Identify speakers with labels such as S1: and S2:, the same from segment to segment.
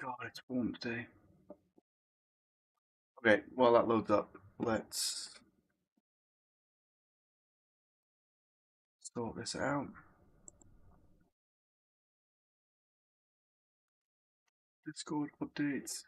S1: God, it's warm today. Okay, while that loads up, let's sort this out. Discord updates.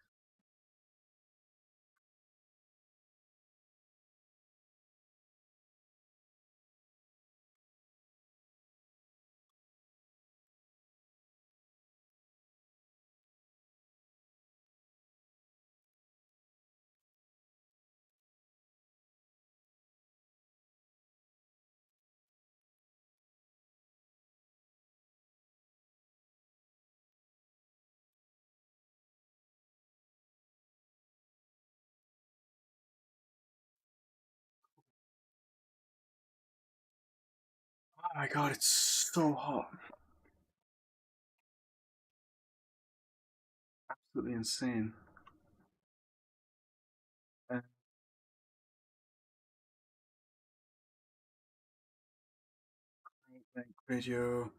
S1: Oh my god, it's so hot. Absolutely insane. Uh, Video.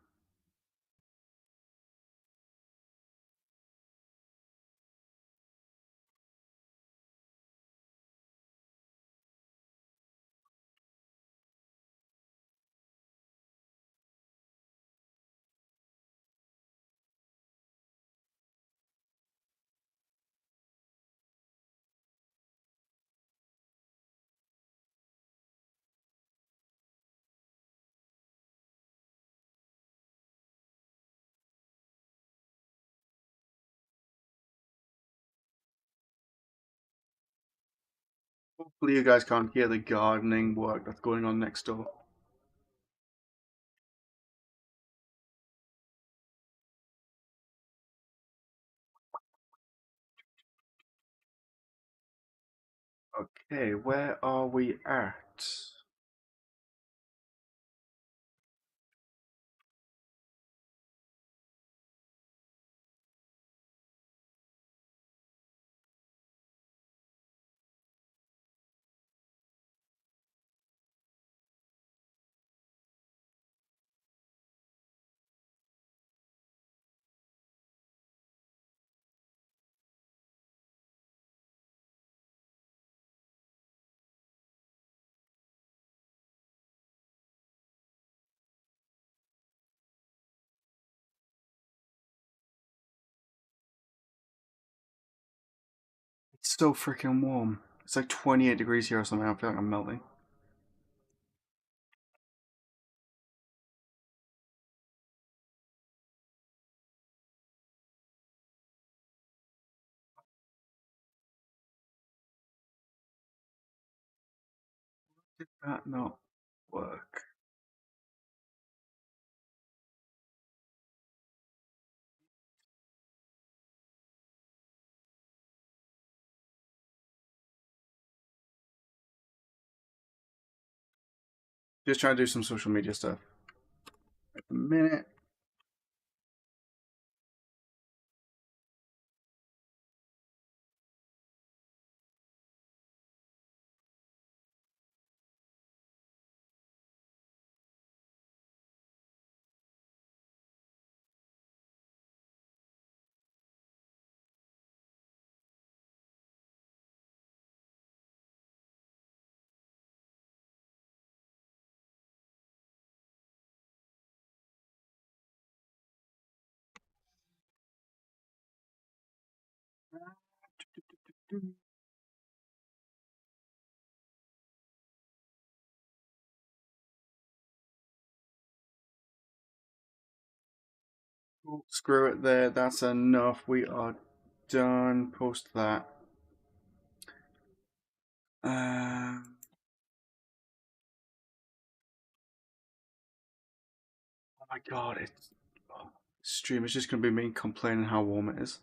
S1: Hopefully you guys can't hear the gardening work that's going on next door. Okay, where are we at? It's so freaking warm. It's like 28 degrees here or something. I feel like I'm melting. Did that not work? Just trying to do some social media stuff. At the minute. Cool. Screw it there. That's enough. We are done. Post that. Um, oh my god, it's stream is just gonna be me complaining how warm it is.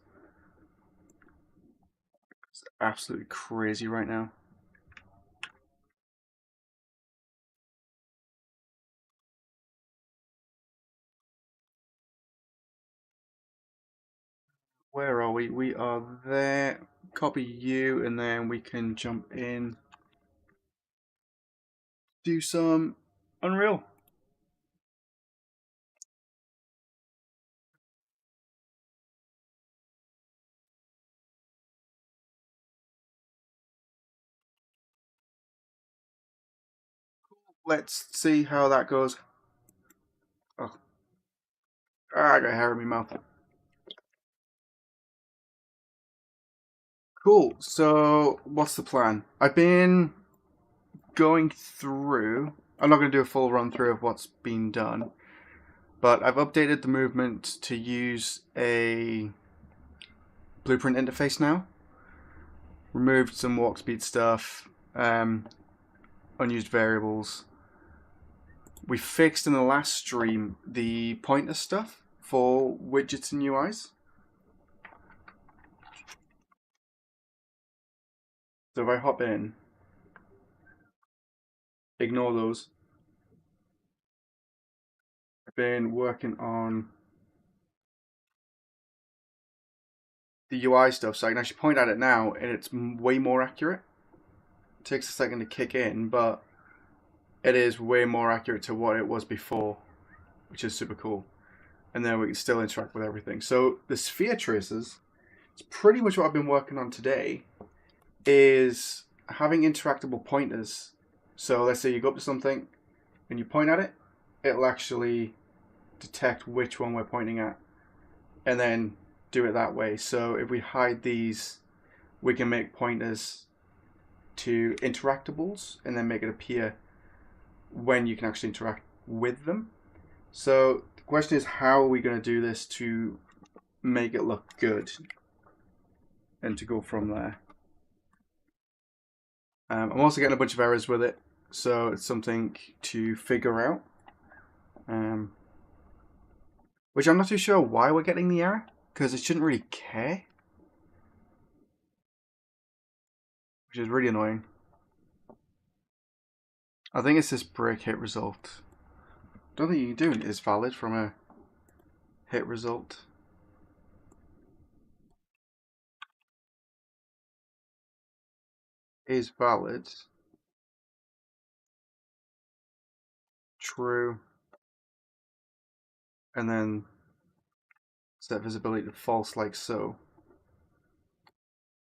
S1: It's absolutely crazy right now. Where are we? We are there. Copy you, and then we can jump in. Do some Unreal. let's see how that goes. Oh, I got hair in my mouth. Cool. So, what's the plan? I've been going through. I'm not going to do a full run through of what's been done, but I've updated the movement to use a blueprint interface now. Removed some walk speed stuff, unused variables. We fixed in the last stream the pointer stuff for widgets and UIs. So if I hop in, ignore those. I've been working on the UI stuff, so I can actually point at it now, and it's way more accurate. It takes a second to kick in, but it is way more accurate to what it was before, which is super cool. And then we can still interact with everything. So the sphere traces, it's pretty much what I've been working on today, is having interactable pointers. So let's say you go up to something and you point at it, it'll actually detect which one we're pointing at and then do it that way. So if we hide these, we can make pointers to interactables and then make it appear when you can actually interact with them. So the question is, how are we going to do this to make it look good and to go from there? I'm also getting a bunch of errors with it, so it's something to figure out. Which I'm not too sure why we're getting the error, because it shouldn't really care. Which is really annoying. I think it's this break hit result. Don't think you can do it is valid from a hit result. Is valid. True. And then set visibility to false like so.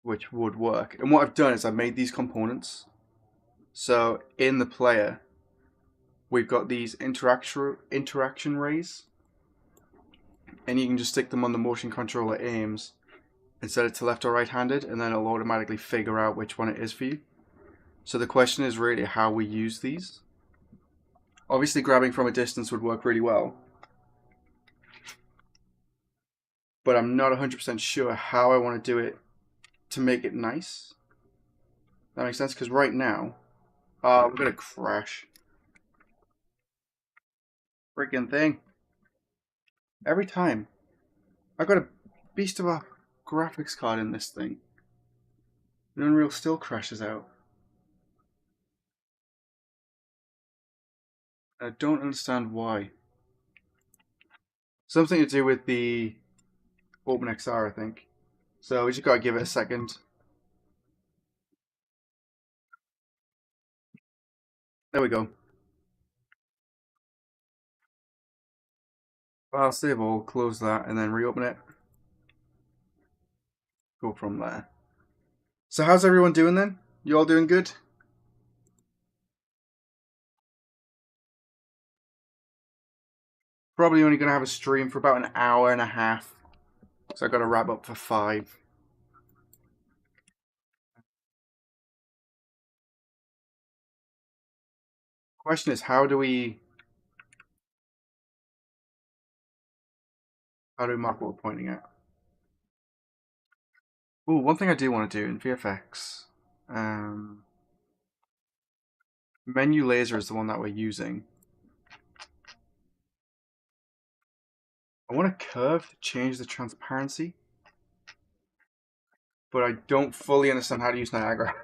S1: Which would work. And what I've done is I've made these components. So in the player, we've got these interaction rays. And you can just stick them on the motion controller aims and set it to left or right handed, and then it'll automatically figure out which one it is for you. So the question is really how we use these. Obviously grabbing from a distance would work really well, but I'm not 100% sure how I want to do it to make it nice. That makes sense, because right now, we're going to crash. Freaking thing. Every time. I got a beast of a graphics card in this thing. And Unreal still crashes out. I don't understand why. Something to do with the OpenXR, I think. So we just gotta give it a second. There we go. File save all, close that, and then reopen it. Go from there. So how's everyone doing then? You all doing good? Probably only gonna have a stream for about an hour and a half. So I gotta wrap up for 5. Question is, how do we mark what we're pointing at? Oh, one thing I do want to do in VFX, menu laser is the one that we're using. I want a curve to change the transparency, but I don't fully understand how to use Niagara.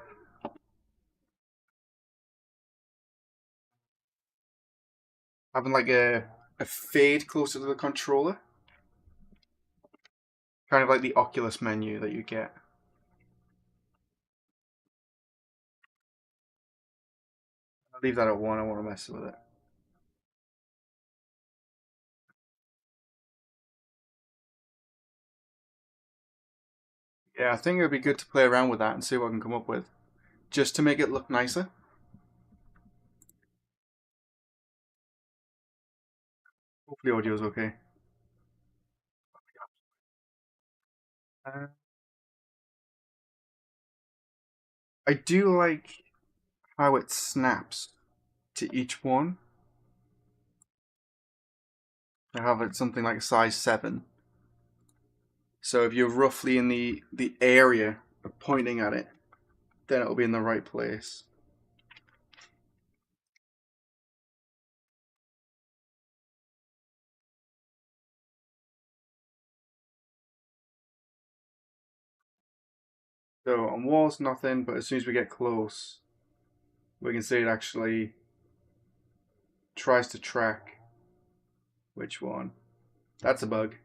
S1: Having like a fade closer to the controller, kind of like the Oculus menu that you get. I'll leave that at 1. I want to mess with it. Yeah, I think it would be good to play around with that and see what I can come up with, just to make it look nicer. Hopefully audio's okay. Uh, I do like how it snaps to each one. I have it something like size 7. So if you're roughly in the area of pointing at it, then it'll be in the right place. So on walls, nothing, but as soon as we get close, we can see it actually tries to track which one. That's a bug.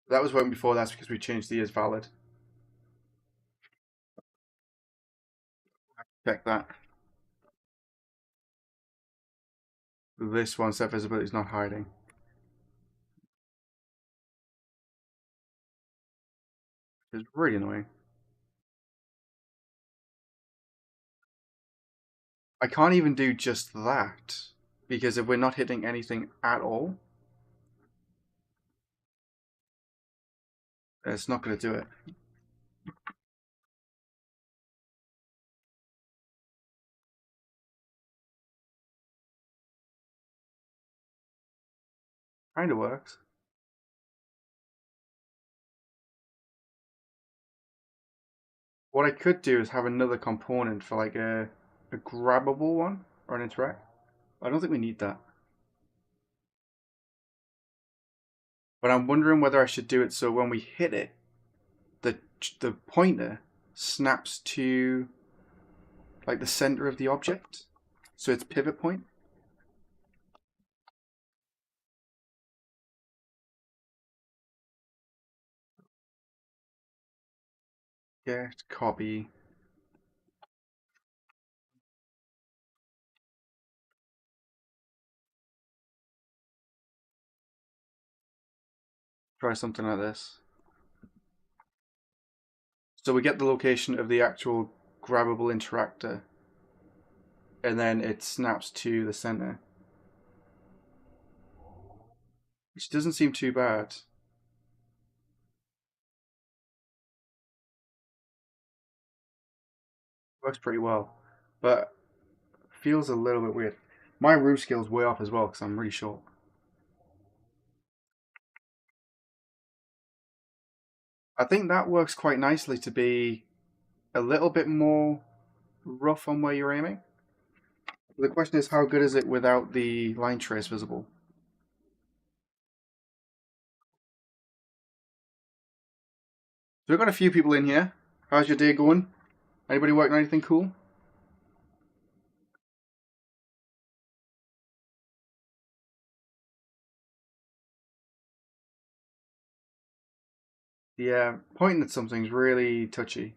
S1: That was working before, that's because we changed the is valid. Check that. This one, set visibility is not hiding. It's really annoying. I can't even do just that, because if we're not hitting anything at all, it's not going to do it. Kind of works. What I could do is have another component for like a grabbable one or an interact. I don't think we need that. But I'm wondering whether I should do it so when we hit it, the the pointer snaps to like the center of the object, so it's pivot point. Yeah, copy. Try something like this. So we get the location of the actual grabbable interactor, and then it snaps to the center, which doesn't seem too bad. Works pretty well, but feels a little bit weird. My root skill's way off as well because I'm really short. I think that works quite nicely to be a little bit more rough on where you're aiming. The question is, how good is it without the line trace visible? So we've got a few people in here. How's your day going? Anybody working on anything cool? Yeah, pointing at something's really touchy.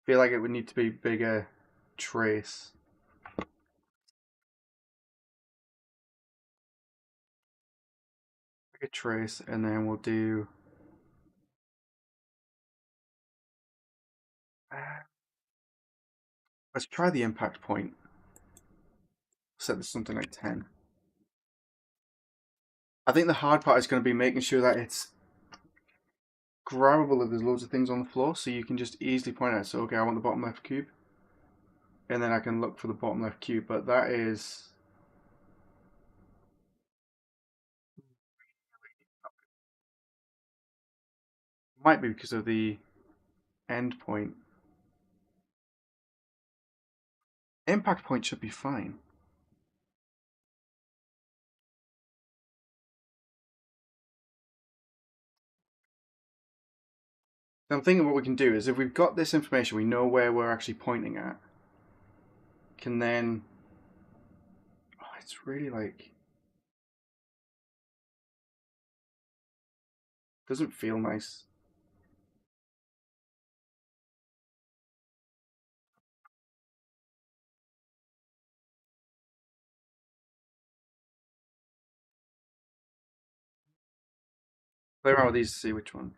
S1: I feel like it would need to be bigger trace. Bigger trace, and then we'll do. Let's try the impact point. Set this something like 10. I think the hard part is going to be making sure that it's grabbable if there's loads of things on the floor, so you can just easily point out. So, okay, I want the bottom left cube, and then I can look for the bottom left cube. But that is might be because of the end point. Impact point should be fine. I'm thinking what we can do is if we've got this information, we know where we're actually pointing at. Can then, oh, it's really like doesn't feel nice. Play around with these to see which one.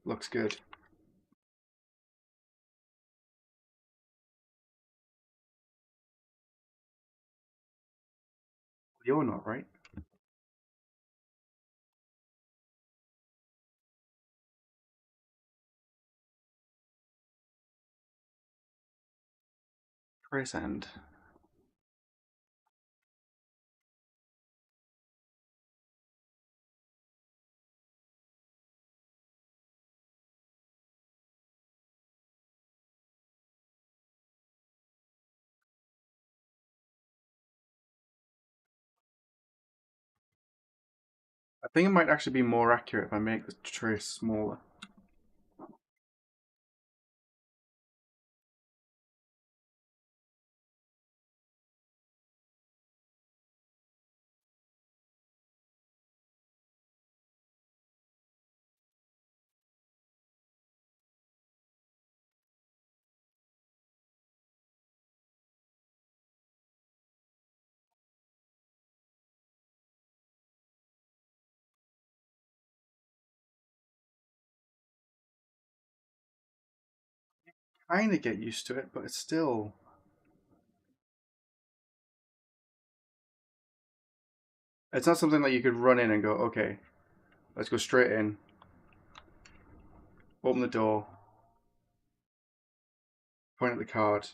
S1: looks good. You're not, right? Trace end. I think it might actually be more accurate if I make the trace smaller. Kind of get used to it, but it's still... It's not something that you could run in and go, okay, let's go straight in, open the door, point at the card.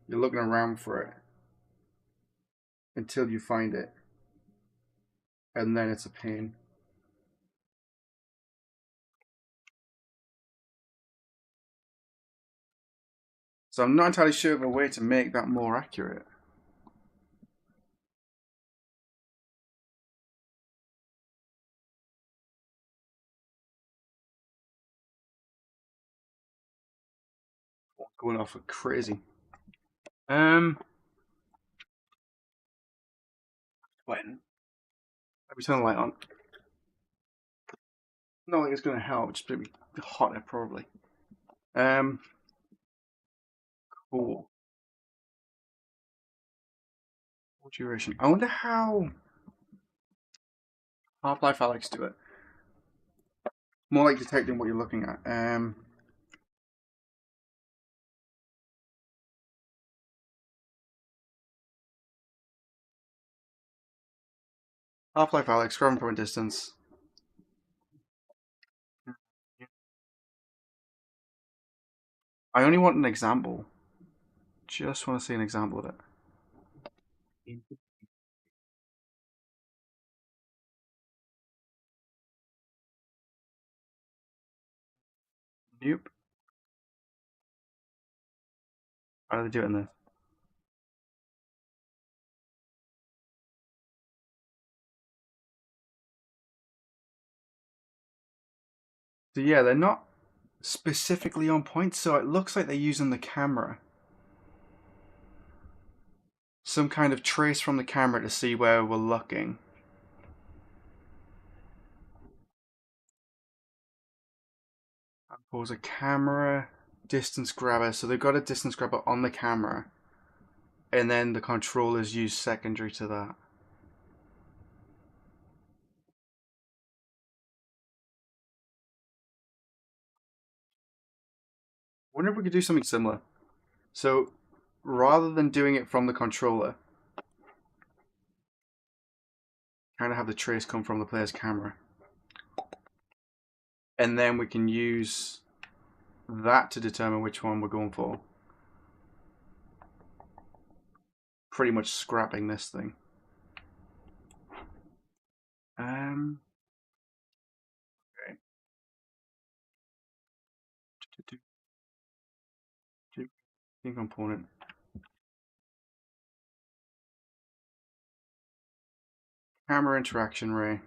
S1: You're looking around for it until you find it, and then it's a pain. So I'm not entirely sure of a way to make that more accurate. Going off like crazy. When? Let me turn the light on. Not like it's going to help, just maybe hotter probably. Cool. What duration? I wonder how Half-Life Alyx do it. More like detecting what you're looking at. Half-Life Alyx, grabbing from a distance. I only want an example. Just want to see an example of it. Nope. How do they do it in this? So yeah, they're not specifically on point, so it looks like they're using the camera. Some kind of trace from the camera to see where we're looking. Pause a camera, distance grabber. So they've got a distance grabber on the camera, and then the controllers use secondary to that. I wonder if we could do something similar. So rather than doing it from the controller, kind of have the trace come from the player's camera. And then we can use that to determine which one we're going for. Pretty much scrapping this thing. Okay. Component. Camera interaction ray.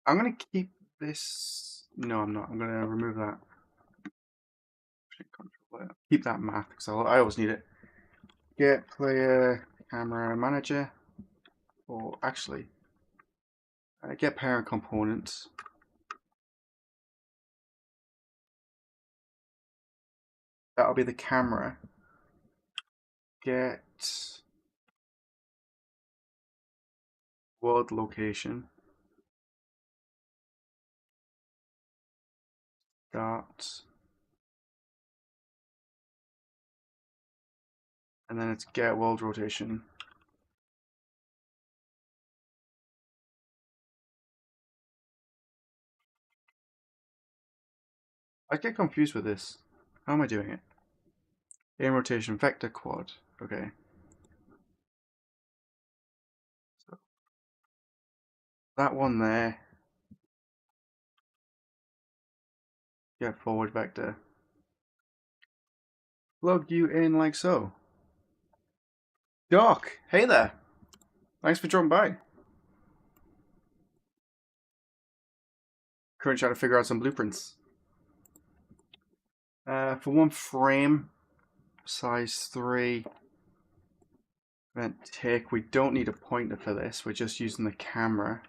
S1: I'm gonna keep this. No, I'm not. I'm gonna remove that. Keep that math because I always need it. Get player camera manager, or actually, get parent components. That'll be the camera. Get world location. Start. And then it's get world rotation. I get confused with this. How am I doing it? Aim rotation vector quad. Okay. So that one there. Get forward vector. Plug you in like so. Doc, hey there. Thanks for dropping by. Currently trying to figure out some blueprints. For one frame, size 3, event tick. We don't need a pointer for this. We're just using the camera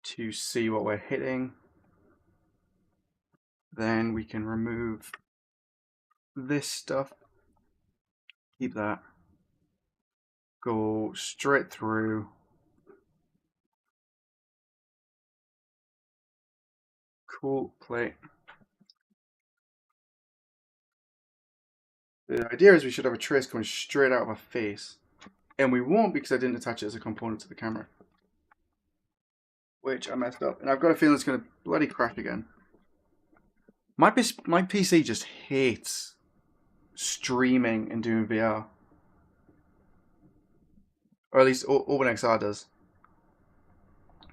S1: to see what we're hitting. Then we can remove this stuff. Keep that. Go straight through. Cool, play. The idea is we should have a trace coming straight out of our face. And we won't because I didn't attach it as a component to the camera. Which I messed up. And I've got a feeling it's going to bloody crash again. My PC just hates streaming and doing VR. Or at least OpenXR does.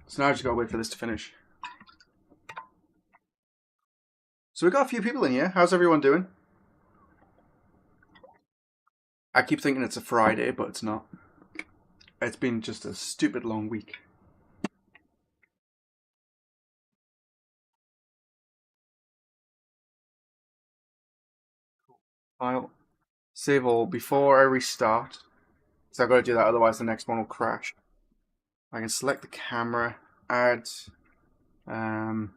S1: So now I just gotta wait for this to finish. So we've got a few people in here. How's everyone doing? I keep thinking it's a Friday, but it's not. It's been just a stupid long week. File. Save all before I restart. So I've got to do that, otherwise the next one will crash. I can select the camera, add camera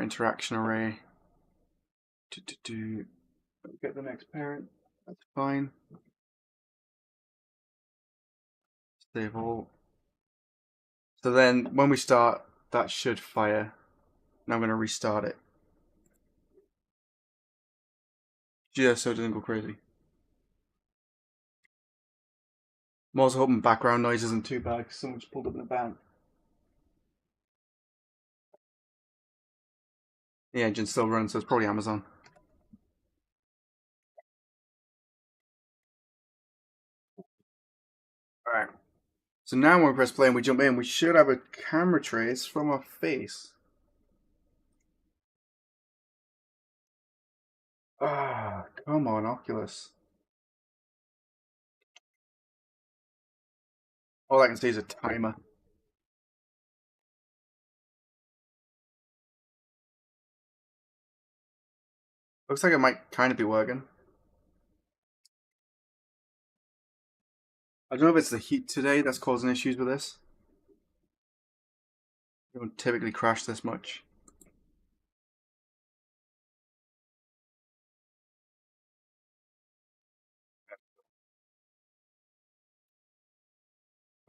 S1: interaction array. Get the next parent. That's fine. Save all. So then when we start, that should fire. Now I'm going to restart it. Just so it doesn't go crazy. I'm also hoping background noise isn't too bad because someone just pulled up in a van. The engine's still running, so it's probably Amazon. Alright. So now when we press play and we jump in, we should have a camera trace from our face. Ah, come on, Oculus. All I can see is a timer. Looks like it might kind of be working. I don't know if it's the heat today that's causing issues with this. It don't typically crash this much.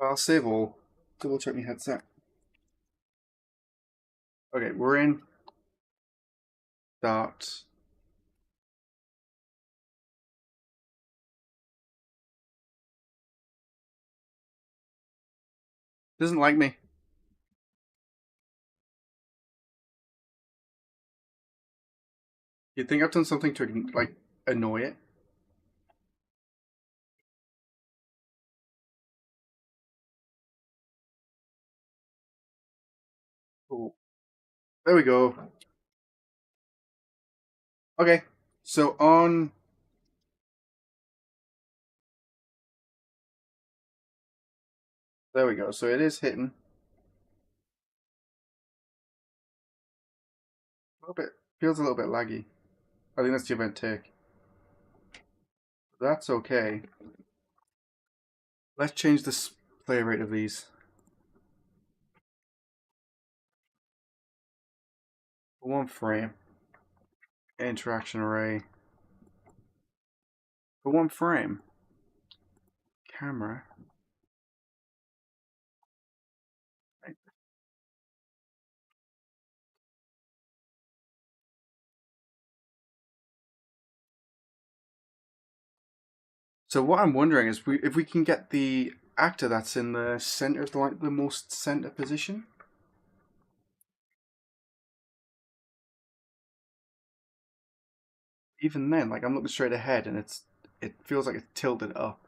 S1: I'll save all. Double check my headset. Okay, we're in. Start. Doesn't like me. You'd think I've done something to like annoy it. Cool. There we go. Okay, so on. There we go. So it is hitting. A little bit. Feels a little bit laggy. I think that's the event tick. That's okay. Let's change the play rate of these. One frame. Interaction array. For one frame. Camera. Right. So what I'm wondering is if we can get the actor that's in the center, like the most center position. Even then, like I'm looking straight ahead and it feels like it's tilted up.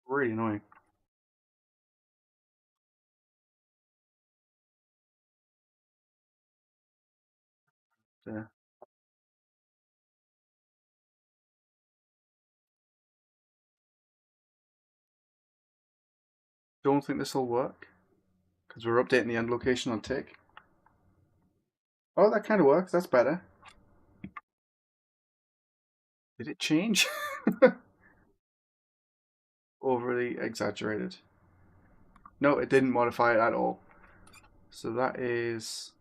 S1: Really annoying. Yeah. Don't think this will work because we're updating the end location on tick. Oh, that kind of works. That's better. Did it change? Overly exaggerated. No, it didn't modify it at all. So that is,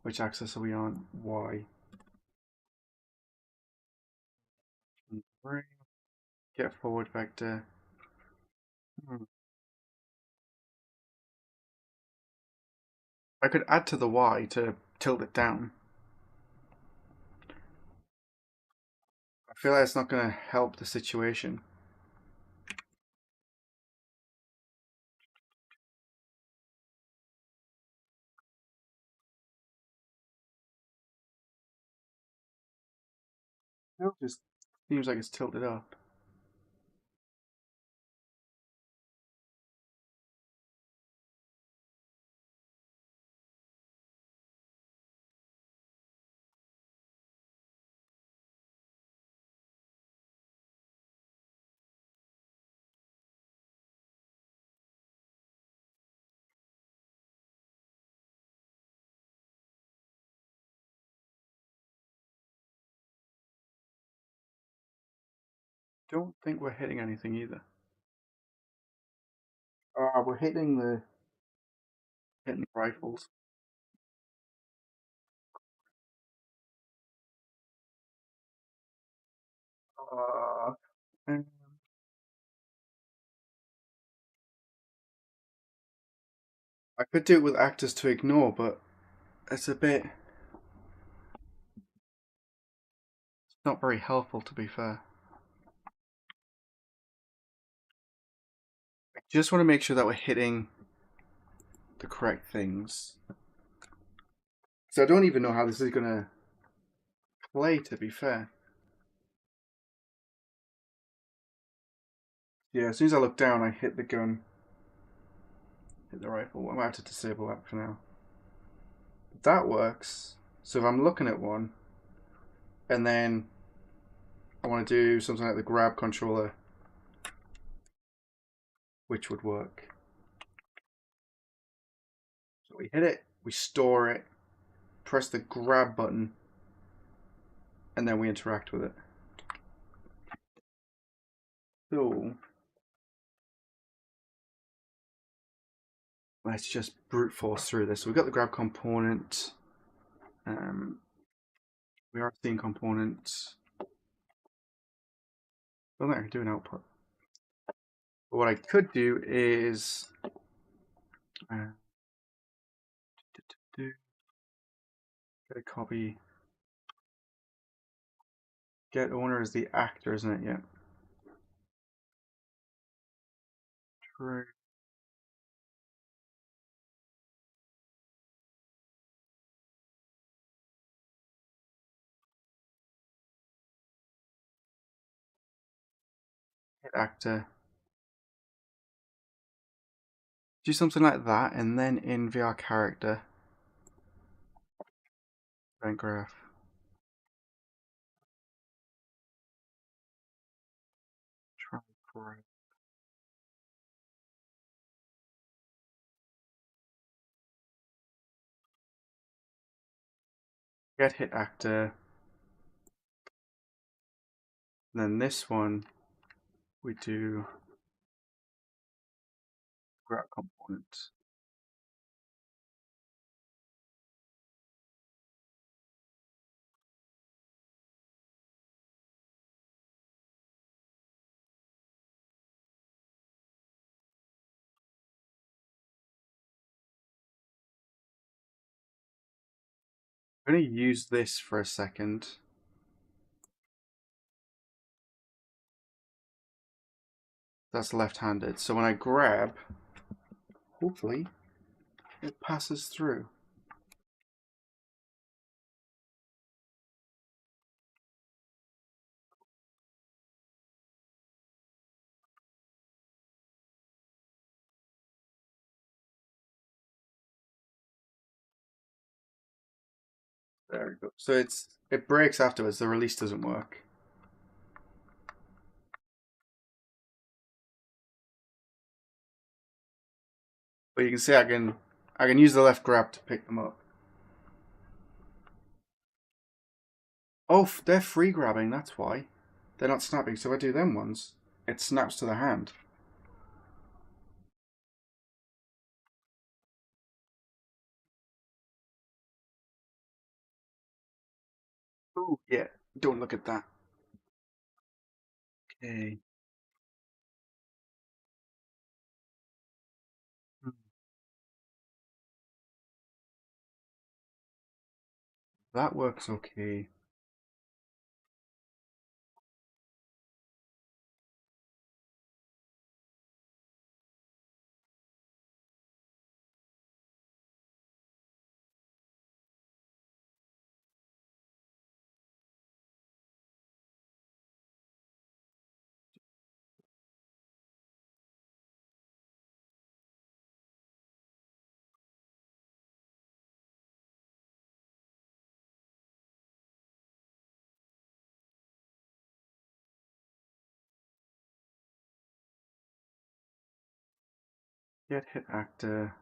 S1: which axis are we on? Y. Right. Get forward vector. Hmm. I could add to the Y to tilt it down. I feel like it's not going to help the situation. It just seems like it's tilted up. Don't think we're hitting anything either. We're hitting the rifles. Uh, um, I could do it with actors to ignore, but it's a bit not very helpful to be fair. I just want to make sure that we're hitting the correct things. So I don't even know how this is gonna play, to be fair. Yeah, as soon as I look down, I hit the gun, hit the rifle. I'm about to disable that for now. That works. So if I'm looking at one, and then I want to do something like the grab controller, which would work. So we hit it, we store it, press the grab button, and then we interact with it. So let's just brute force through this. So we've got the grab component. Um, we are seeing components. Well, there, do an output. But what I could do is get a copy. Get owner is the actor, isn't it? Yeah. True. Hit actor. Do something like that, and then in VR character, event graph. Try for it. Get hit actor. And then this one we do grab component. I'm going to use this for a second. That's left-handed. So when I grab, hopefully, it passes through. There we go. So it breaks afterwards. The release doesn't work. But you can see I can use the left grab to pick them up. Oh, they're free grabbing. That's why they're not snapping. So if I do them ones, it snaps to the hand. Oh yeah. Don't look at that. Okay. That works okay. Get hit actor.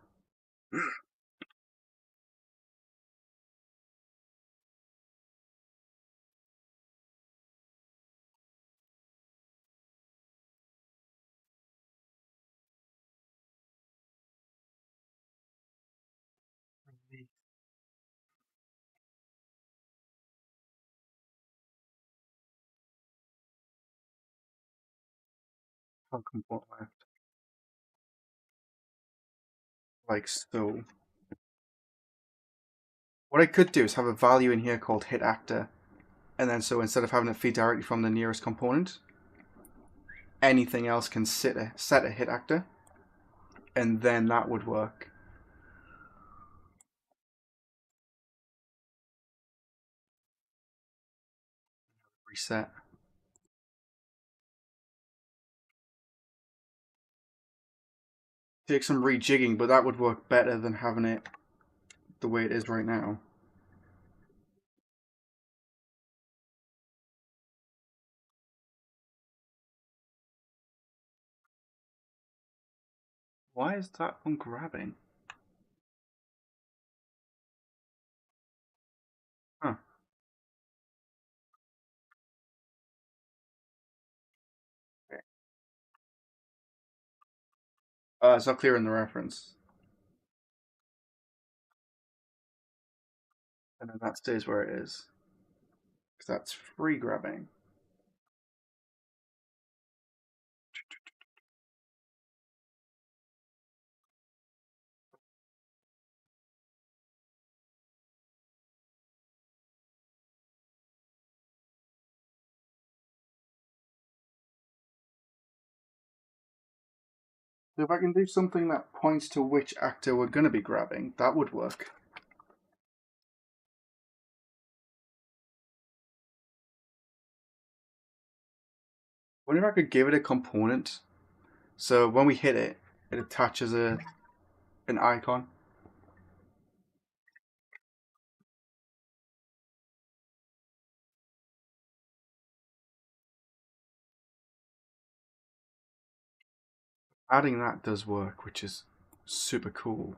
S1: How comport left? Like so. What I could do is have a value in here called hit actor, and then so instead of having it feed directly from the nearest component, anything else can set a hit actor, and then that would work. Reset. Take some rejigging, but that would work better than having it the way it is right now. Why is that one grabbing? Huh. Okay. It's not clear in the reference. And then that stays where it is. Because that's free grabbing. So if I can do something that points to which actor we're going to be grabbing, that would work. I wonder if I could give it a component. So when we hit it, it attaches an icon. Adding that does work, which is super cool.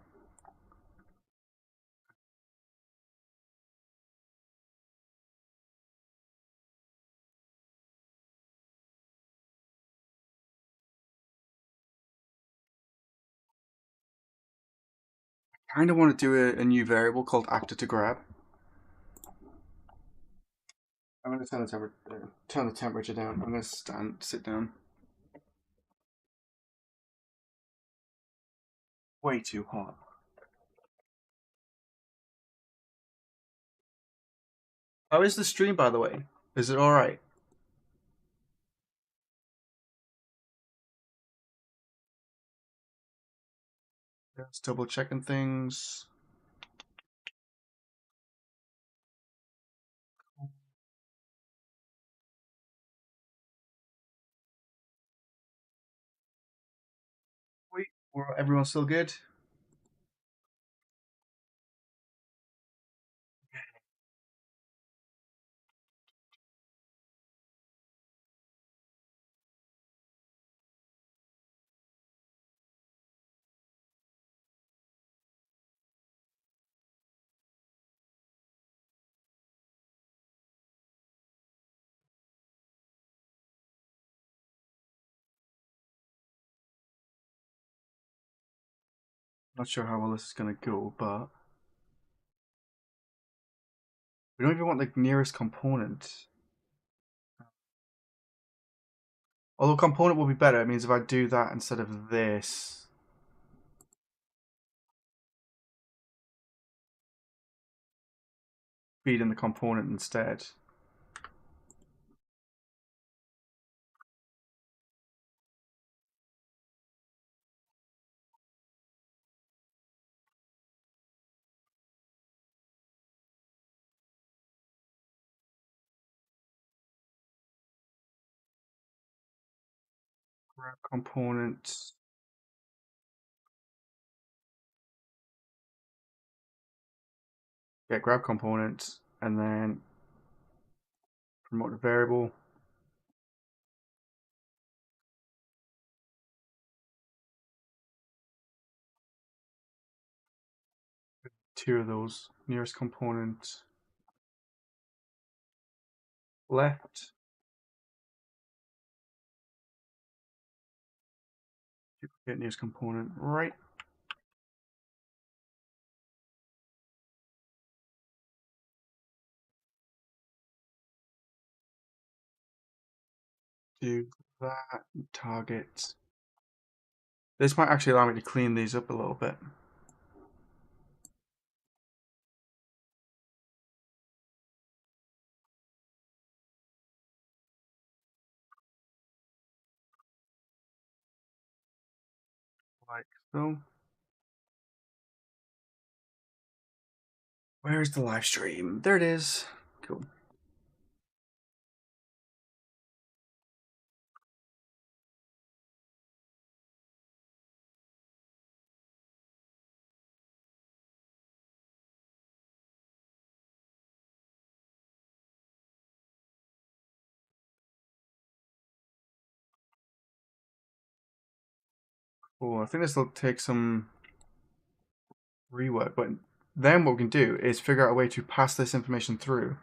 S1: Kind of want to do a new variable called actor to grab. I'm going to turn the temperature down. I'm going to sit down. Way too hot. How is the stream, by the way? Is it all right? Just double checking things. Wait, everyone's still good? Not sure how well this is going to go, but we don't even want the nearest component. Although component will be better, it means if I do that instead of this. Feed in the component instead. Grab component. Get grab component, and then promote the variable. Two of those. Nearest component left. Duplicate nearest component right. Do that. Target. This might actually allow me to clean these up a little bit. Like so. Where's the live stream? There it is. Cool. Cool. I think this will take some rework, but then what we can do is figure out a way to pass this information through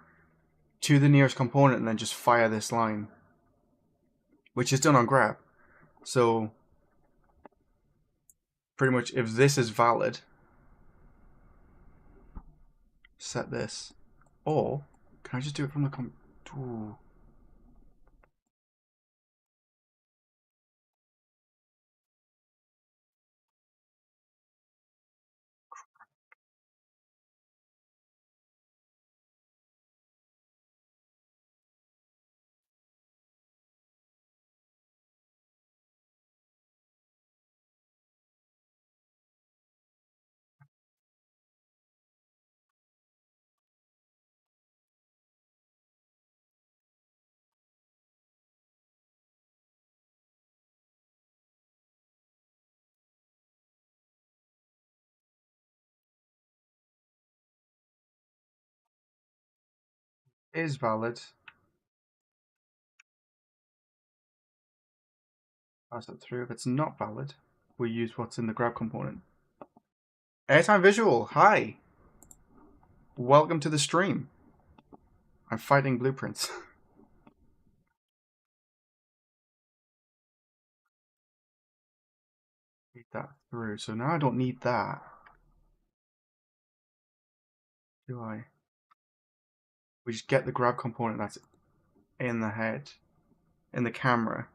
S1: to the nearest component and then just fire this line, which is done on grab. So pretty much if this is valid, set this. Or can I just do it from the Ooh. Is valid. Pass it through. If it's not valid, we use what's in the grab component. Airtime visual, hi. Welcome to the stream. I'm fighting blueprints. Feed that through. So now I don't need that. UI. We just get the grab component that's in the head, in the camera,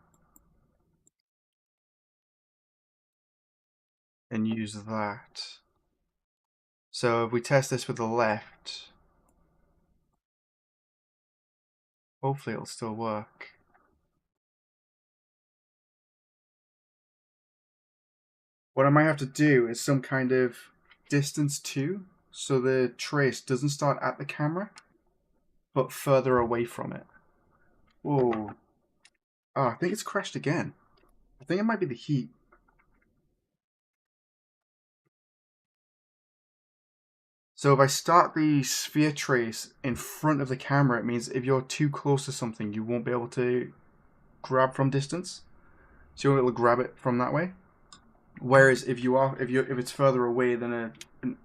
S1: and use that. So if we test this with the left, hopefully it'll still work. What I might have to do is some kind of distance too, so the trace doesn't start at the camera, but further away from it. Whoa. Oh, I think it's crashed again. I think it might be the heat. So if I start the sphere trace in front of the camera, it means if you're too close to something, you won't be able to grab from distance. So you won't be able to grab it from that way. Whereas if it's further away than an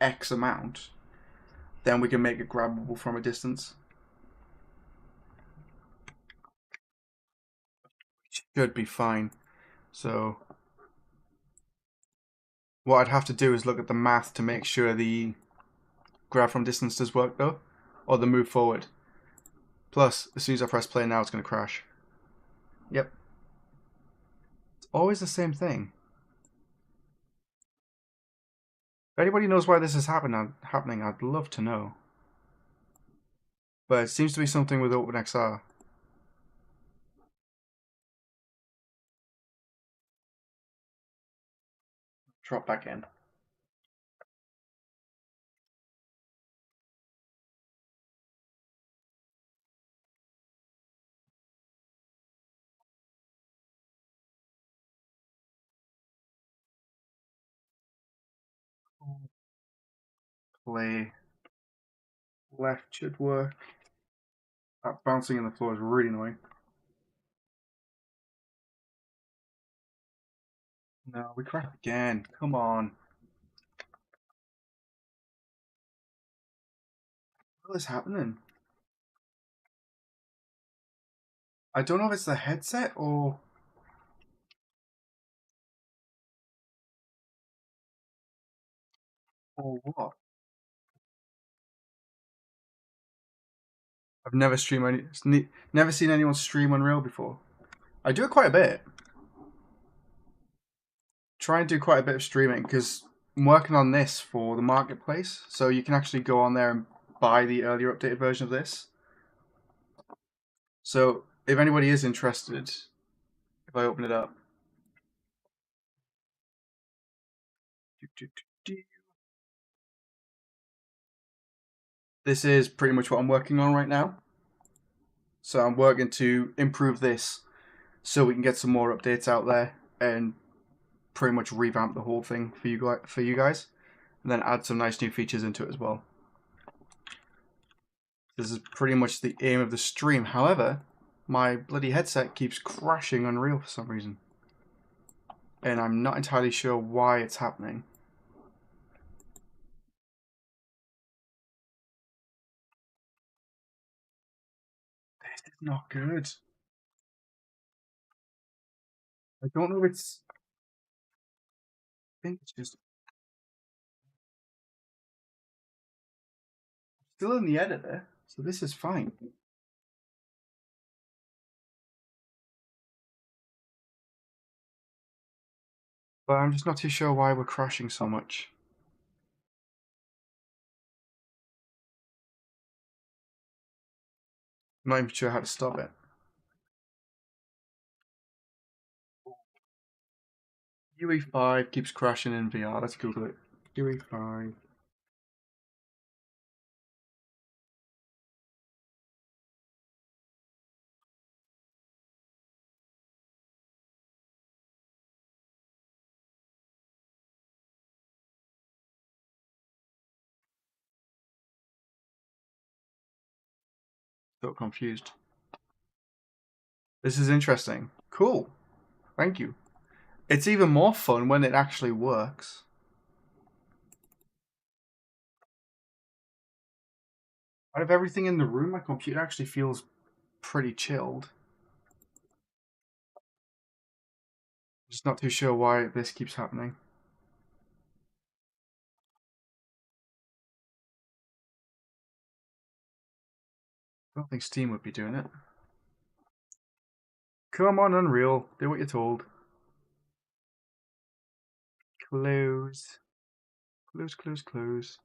S1: X amount, then we can make it grabbable from a distance. Should be fine. So what I'd have to do is look at the math to make sure the grab from distance does work though, or the move forward. Plus, as soon as I press play now, it's going to crash. Yep. It's always the same thing. If anybody knows why this is happening, I'd love to know. But it seems to be something with OpenXR. Drop back in. Play. Left should work. That bouncing in the floor is really annoying. No, we crashed again. Come on. What is happening? I don't know if it's the headset or what. I've never never seen anyone stream Unreal before. I do it quite a bit. Try and do quite a bit of streaming because I'm working on this for the marketplace, so you can actually go on there and buy the earlier updated version of this. So if anybody is interested, if I open it up, this is pretty much what I'm working on right now. So I'm working to improve this so we can get some more updates out there and pretty much revamp the whole thing for you guys, and then add some nice new features into it as well. This is pretty much the aim of the stream. However, my bloody headset keeps crashing Unreal for some reason, and I'm not entirely sure why it's happening. This is not good. I don't know if it's... I think it's just still in the editor, so this is fine. But I'm just not too sure why we're crashing so much. I'm not even sure how to stop it. UE5 keeps crashing in VR. Let's Google it. UE5. Got confused. This is interesting. Cool. Thank you. It's even more fun when it actually works. Out of everything in the room, my computer actually feels pretty chilled. Just not too sure why this keeps happening. don't think Steam would be doing it. Come on, Unreal. Do what you're told. Close. Close, close, close.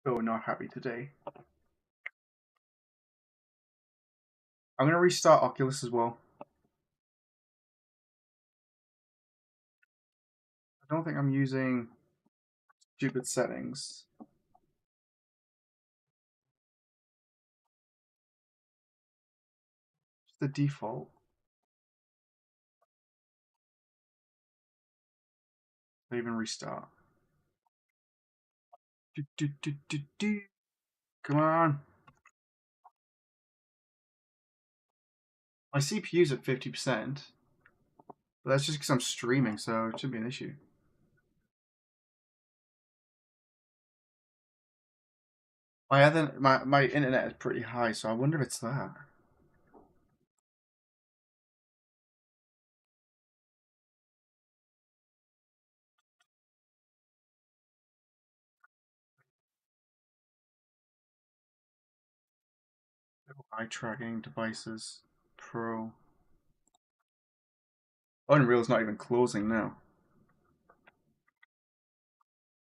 S1: Oh, not happy today. I'm going to restart Oculus as well. I don't think I'm using stupid settings. Just the default. I'll even restart. Come on. My CPU's at 50%. But that's just because I'm streaming, so it shouldn't be an issue. My internet is pretty high, so I wonder if it's that. Eye tracking devices. Pro. Unreal's not even closing now.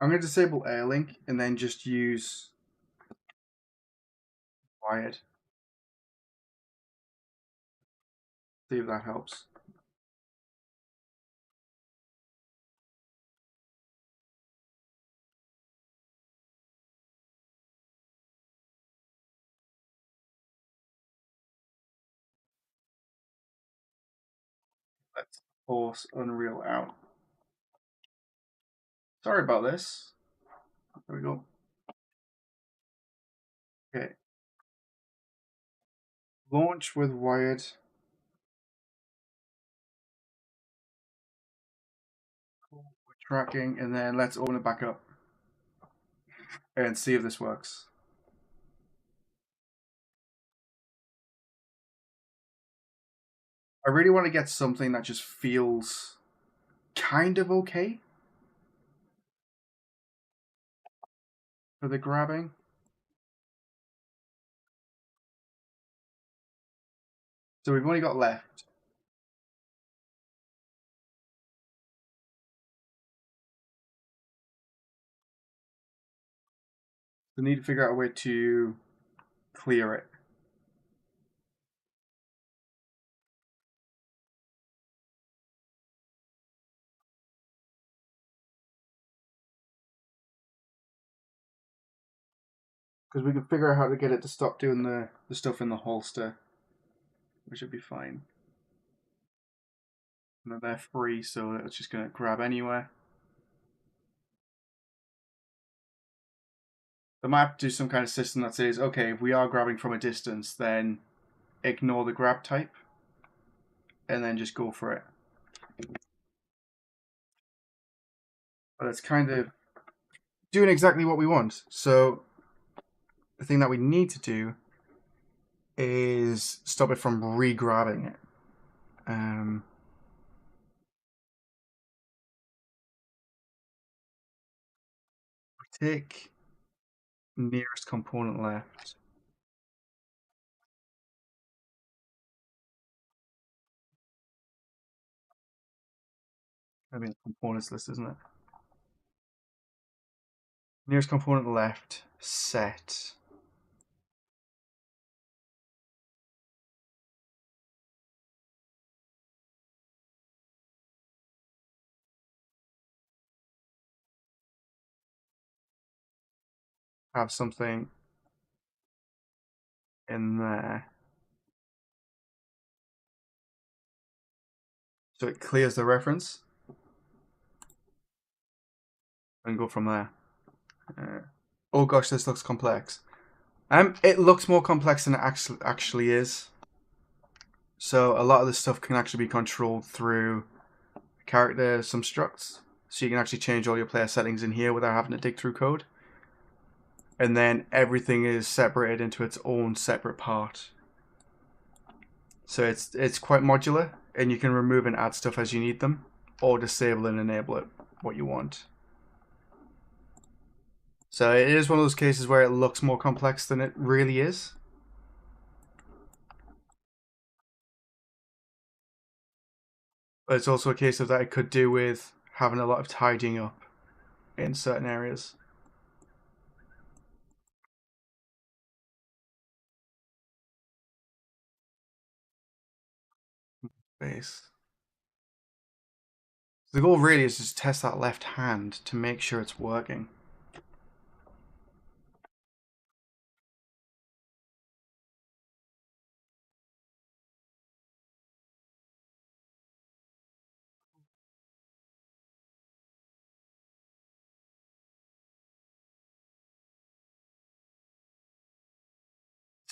S1: I'm going to disable Airlink and then just use wired. See if that helps. Let's force Unreal out. Sorry about this. There we go. Okay. Launch with wired. Tracking, and then let's open it back up and see if this works. I really want to get something that just feels kind of okay for the grabbing. So we've only got left. We need to figure out a way to clear it. Because we can figure out how to get it to stop doing the stuff in the holster, which should be fine. And they're free, so it's just going to grab anywhere. They might have to do some kind of system that says, okay, if we are grabbing from a distance, then ignore the grab type, and then just go for it. But it's kind of doing exactly what we want. So the thing that we need to do is stop it from re-grabbing it. Take nearest component left. I mean, components list, isn't it? Nearest component left, set. Have something in there. So it clears the reference. And go from there. Oh gosh, this looks complex. It looks more complex than it actually is. So a lot of this stuff can actually be controlled through character, some structs. So you can actually change all your player settings in here without having to dig through code. And then everything is separated into its own separate part. So it's quite modular, and you can remove and add stuff as you need them, or disable and enable it what you want. So it is one of those cases where it looks more complex than it really is. But it's also a case of that it could do with having a lot of tidying up in certain areas. Base. The goal really is just test that left hand to make sure it's working.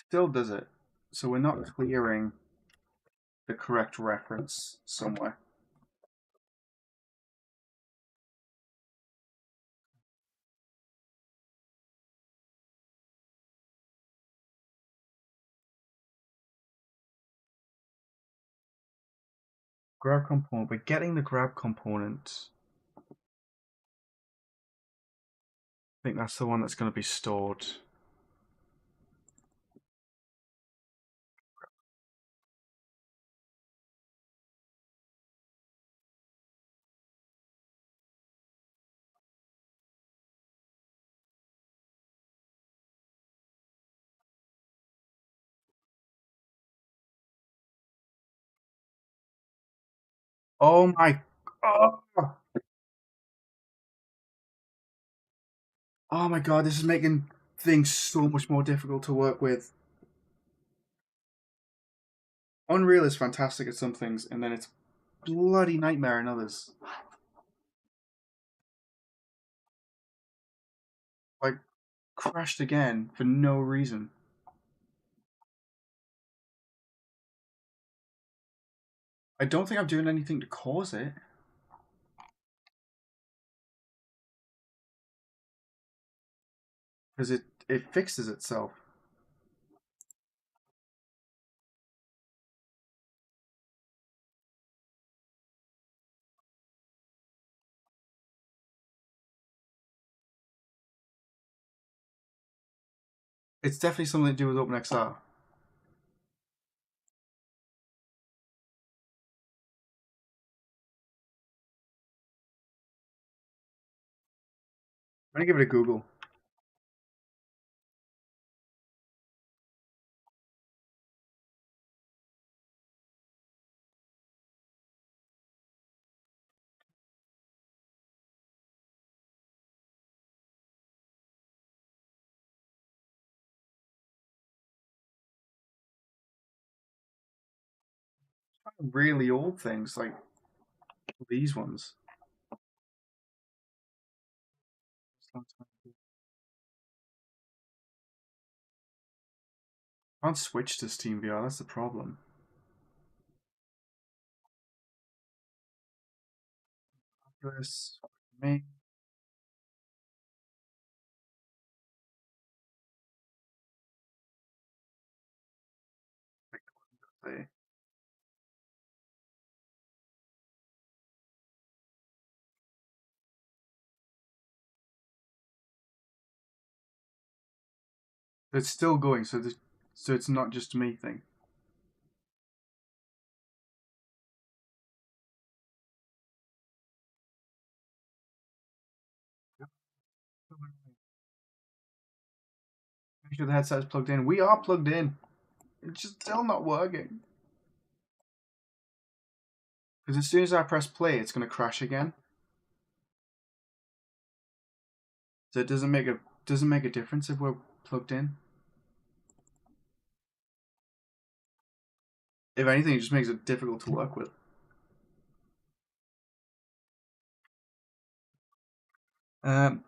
S1: Still does it. So we're not clearing the correct reference somewhere. Grab component. We're getting the grab component. I think that's the one that's going to be stored. Oh my! Oh, oh my God! This is making things so much more difficult to work with. Unreal is fantastic at some things, and then it's bloody nightmare in others. Like crashed again for no reason. I don't think I'm doing anything to cause it. Because it fixes itself. It's definitely something to do with OpenXR. I'm gonna give it a Google. Really old things like these ones. I can't switch to Steam VR. That's the problem. Oculus, me. It's still going, so it's not just a me thing. Make sure the headset is plugged in. We are plugged in. It's just still not working. Because as soon as I press play, it's going to crash again. So it doesn't make a difference if we're plugged in. If anything, it just makes it difficult to work with. Um,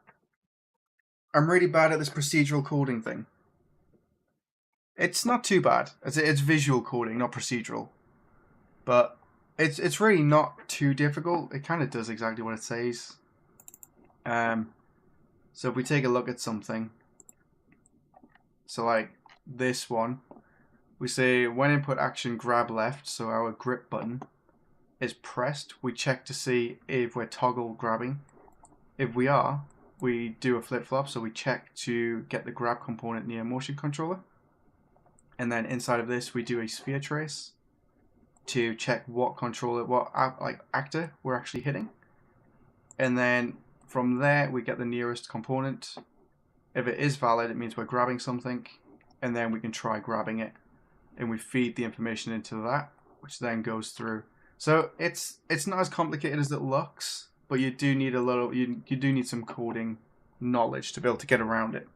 S1: I'm really bad at this procedural coding thing. It's not too bad. It's visual coding, not procedural. But it's really not too difficult. It kind of does exactly what it says. So if we take a look at something, so like this one, we say when input action grab left, so our grip button is pressed, we check to see if we're toggle grabbing. If we are, we do a flip-flop, so we check to get the grab component near motion controller. And then inside of this, we do a sphere trace to check what controller, what actor we're actually hitting. And then from there, we get the nearest component. If it is valid, it means we're grabbing something. And then we can try grabbing it. And we feed the information into that, which then goes through. So it's not as complicated as it looks, but you do need you do need some coding knowledge to be able to get around it.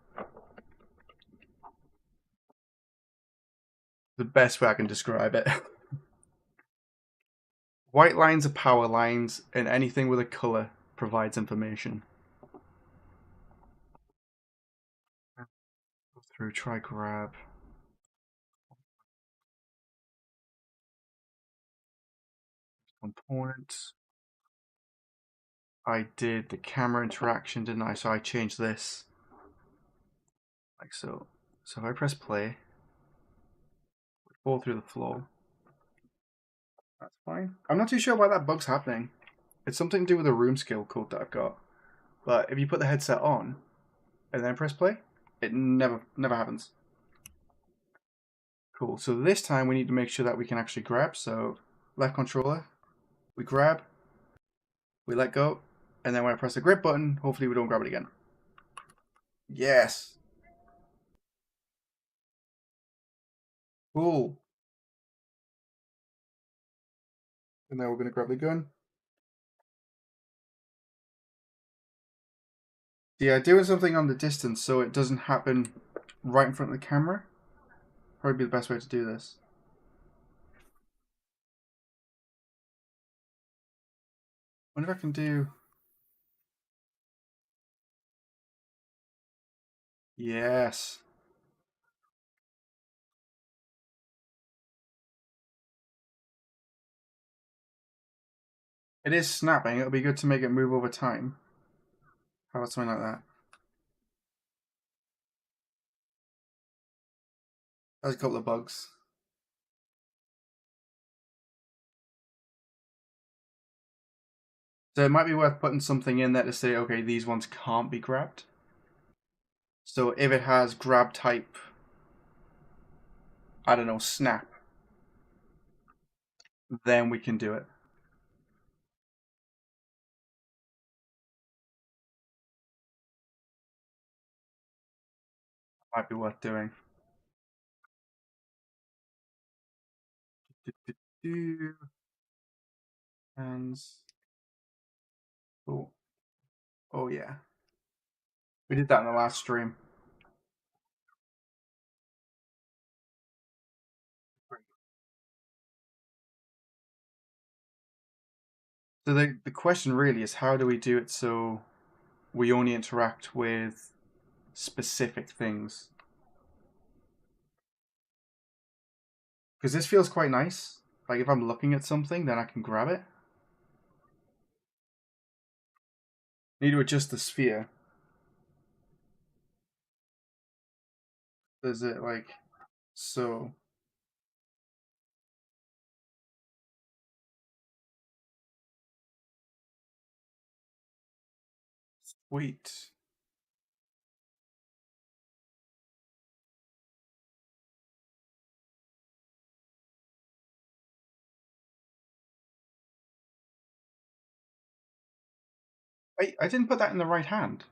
S1: The best way I can describe it. White lines are power lines, and anything with a color provides information. Go through, try grab. Components. I did the camera interaction, didn't I? So I changed this. Like so. So if I press play, we fall through the floor. That's fine. I'm not too sure why that bug's happening. It's something to do with a room scale code that I've got. But if you put the headset on and then press play, it never happens. Cool. So this time we need to make sure that we can actually grab. So left controller, we grab, we let go, and then when I press the grip button, hopefully we don't grab it again. Yes. Cool. And now we're going to grab the gun. Yeah, doing something on the distance so it doesn't happen right in front of the camera. Probably be the best way to do this. Wonder if I can do... Yes. It is snapping. It'll be good to make it move over time. How about something like that? There's a couple of bugs. So it might be worth putting something in there to say, okay, these ones can't be grabbed. So if it has grab type, I don't know, snap, then we can do it. Might be worth doing. Hands. Oh, oh yeah. We did that in the last stream. So the question really is, how do we do it so we only interact with specific things? Because this feels quite nice. Like if I'm looking at something, then I can grab it. Need to adjust the sphere. Is it like so? Sweet. Wait, I didn't put that in the right hand.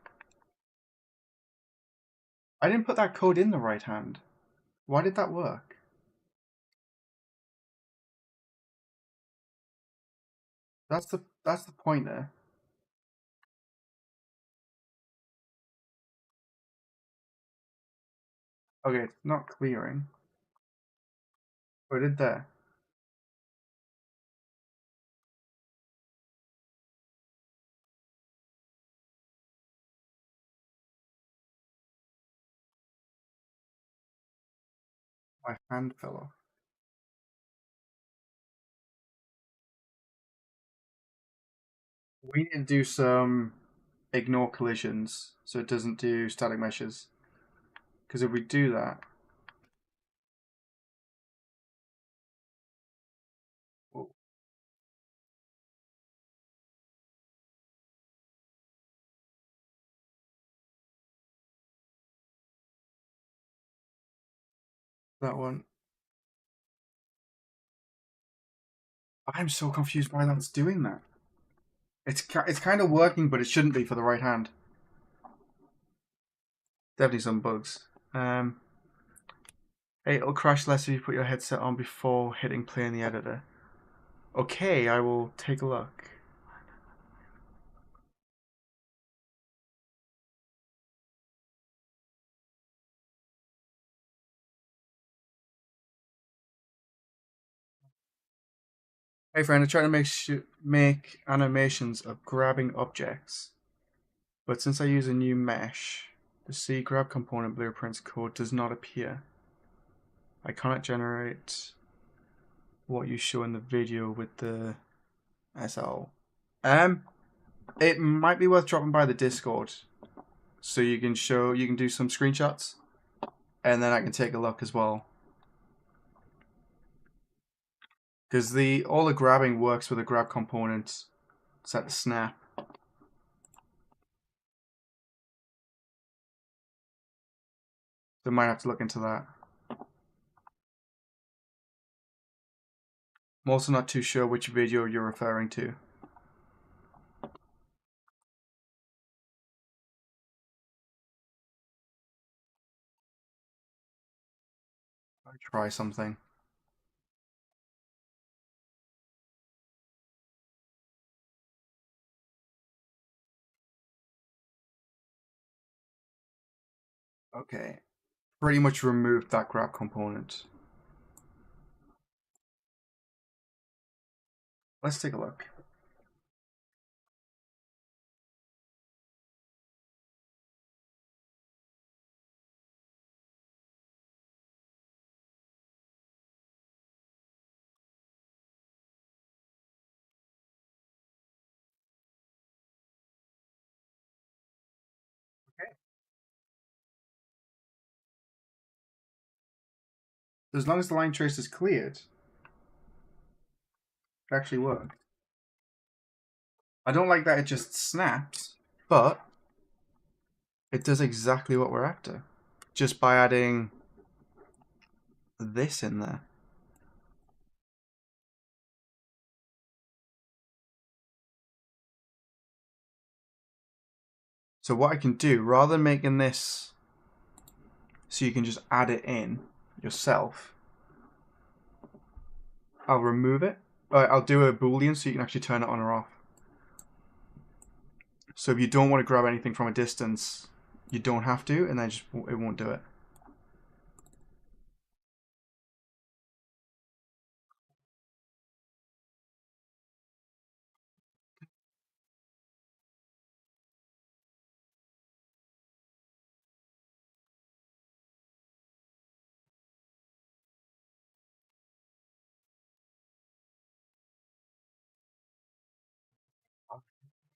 S1: I didn't put that code in the right hand. Why did that work? That's the point there. Okay, it's not clearing. Put it there. My hand fell off. We need to do some ignore collisions so it doesn't do static meshes. Because if we do that, oh, That one. I'm so confused why that's doing that. It's kind of working, but it shouldn't be for the right hand. Definitely some bugs. It'll crash less if you put your headset on before hitting play in the editor. Okay, I will take a look. Hey friend, I'm trying to make animations of grabbing objects, but since I use a new mesh, the C grab component blueprints code does not appear. I cannot generate what you show in the video with the SL. It might be worth dropping by the Discord so you can do some screenshots, and then I can take a look as well. Because all the grabbing works with a grab component set to snap. So I might have to look into that. I'm also not too sure which video you're referring to. I'll try something. Okay. Pretty much removed that grab component. Let's take a look. Okay. As long as the line trace is cleared, it actually worked. I don't like that it just snaps, but it does exactly what we're after. Just by adding this in there. So what I can do, rather than making this so you can just add it in yourself, I'll remove it. I'll do a boolean so you can actually turn it on or off. So if you don't want to grab anything from a distance, you don't have to, and then it won't do it.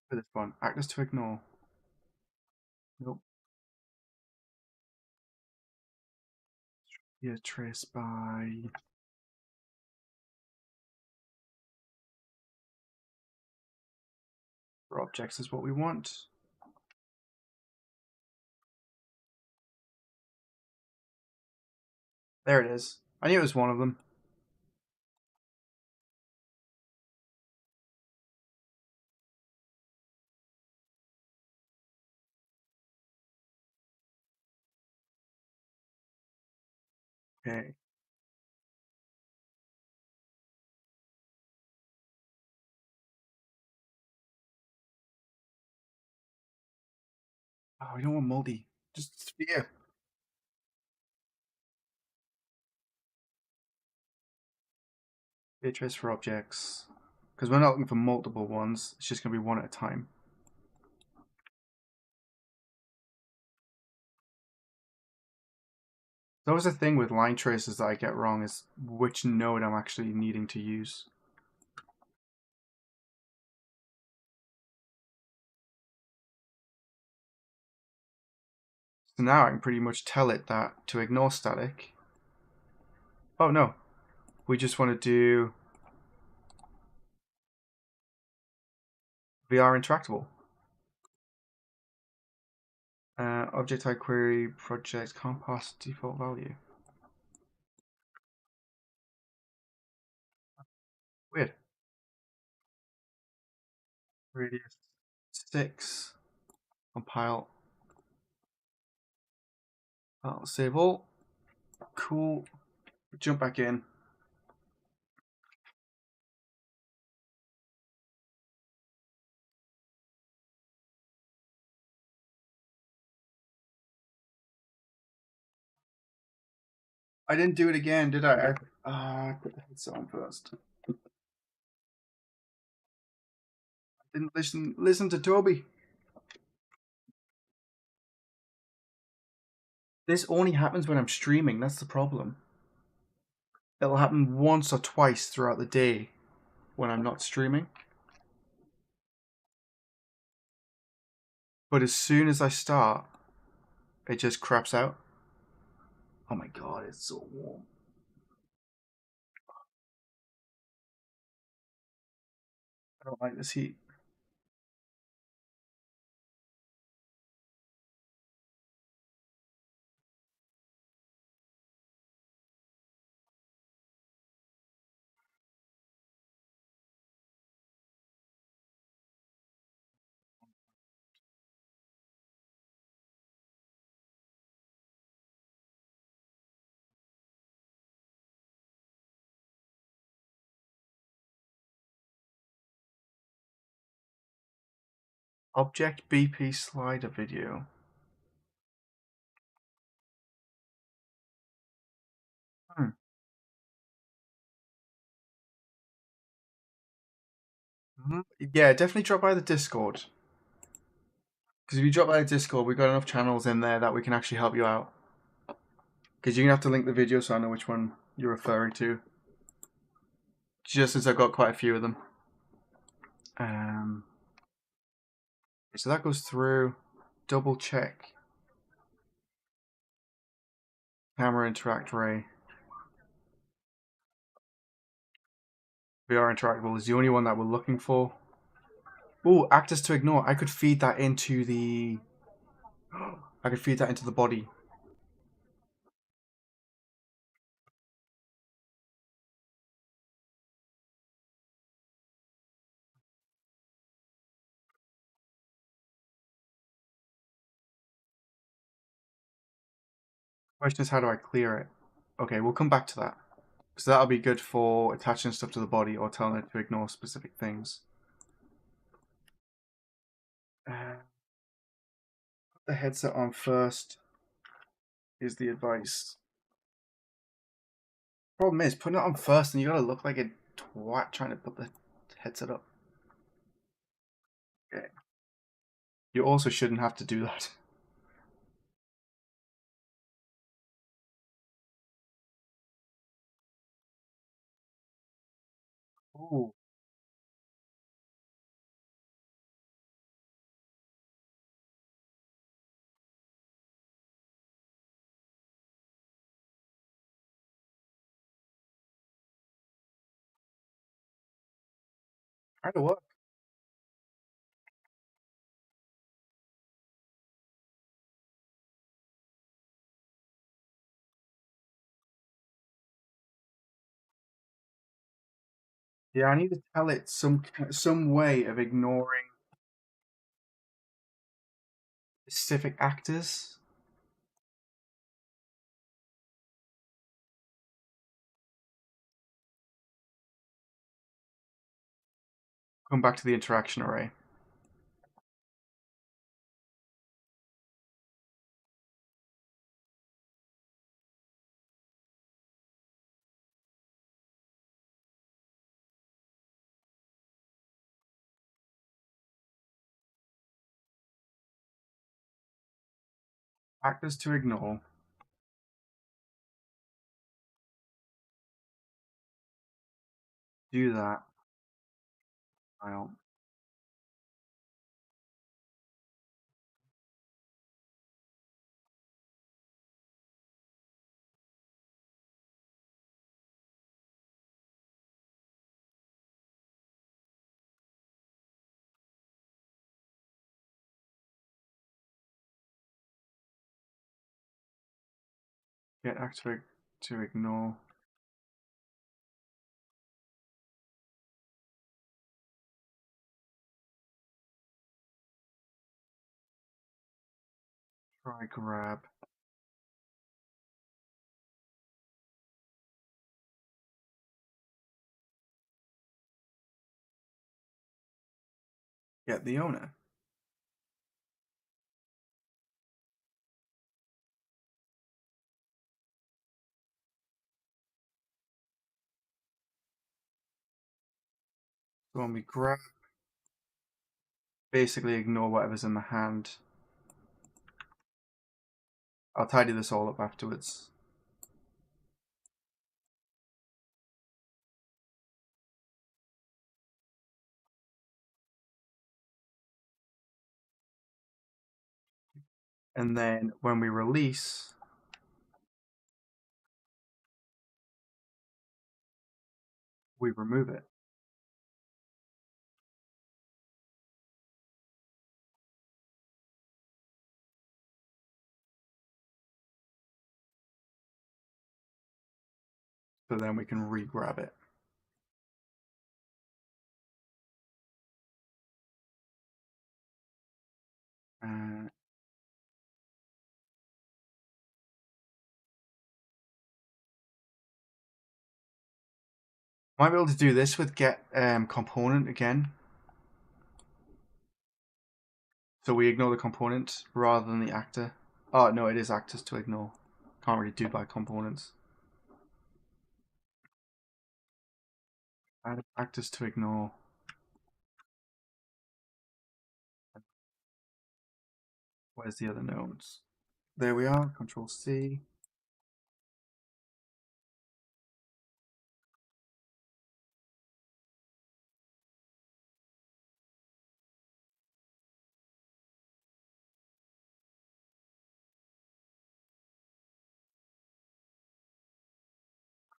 S1: For this one, actors to ignore. Nope. Yeah, trace by. For objects is what we want. There it is. I knew it was one of them. Okay. Oh, we don't want multi. Just sphere. Sphere trace for objects. Because we're not looking for multiple ones. It's just going to be one at a time. That was the thing with line traces that I get wrong is which node I'm actually needing to use. So now I can pretty much tell it that to ignore static. Oh no, we just want to do VR interactable. Object type query project can't pass default value. Radius 6. Compile. I'll save all. Cool. Jump back in. I didn't do it again, did I? I put the headset on first. Didn't listen to Toby. This only happens when I'm streaming. That's the problem. It'll happen once or twice throughout the day when I'm not streaming. But as soon as I start, it just craps out. Oh my god, it's so warm. I don't like this heat. Object BP slider video. Hmm. Yeah, definitely drop by the Discord. Because if you drop by the Discord, we've got enough channels in there that we can actually help you out. Because you're going to have to link the video so I know which one you're referring to. Just since I've got quite a few of them. So that goes through. Double check. Camera interact ray. VR interactable is the only one that we're looking for. Oh, actors to ignore. I could feed that into the... I could feed that into the body. Question is, how do I clear it? Okay, we'll come back to that. So that'll be good for attaching stuff to the body or telling it to ignore specific things. Put the headset on first is the advice. Problem is, putting it on first and you gotta look like a twat trying to put the headset up. Okay. You also shouldn't have to do that. Ooh. Try to work. Yeah, I need to tell it some way of ignoring specific actors. Come back to the interaction array. Actors to ignore. Do that. I'll get actor to ignore. Try grab. Get the owner. So when we grab, basically ignore whatever's in the hand. I'll tidy this all up afterwards. And then when we release, we remove it. So then we can re-grab it. Uh, might be able to do this with get component again. So we ignore the component rather than the actor. Oh no, it is actors to ignore. Can't really do by components. Add actors to ignore. Where's the other nodes? There we are. Control C.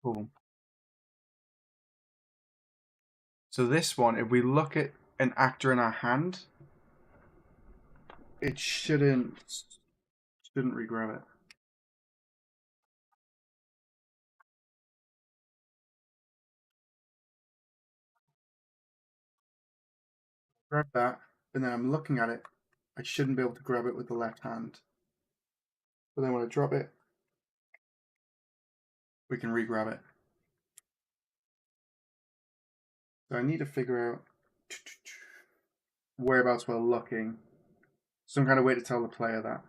S1: Cool. So this one, if we look at an actor in our hand, it shouldn't regrab it. Grab that, and then I'm looking at it. I shouldn't be able to grab it with the left hand. But then when I drop it, we can re-grab it. So I need to figure out whereabouts we're looking. Some kind of way to tell the player that.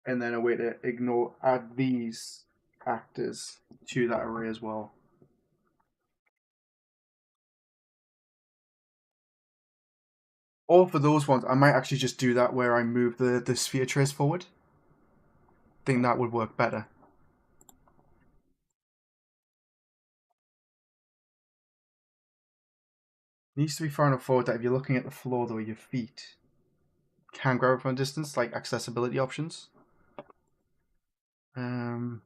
S1: And then a way to add these actors to that array as well. Or for those ones, I might actually just do that where I move the sphere trace forward. I think that would work better. It needs to be far enough forward that if you're looking at the floor though, your feet can grab it from a distance, like accessibility options. Do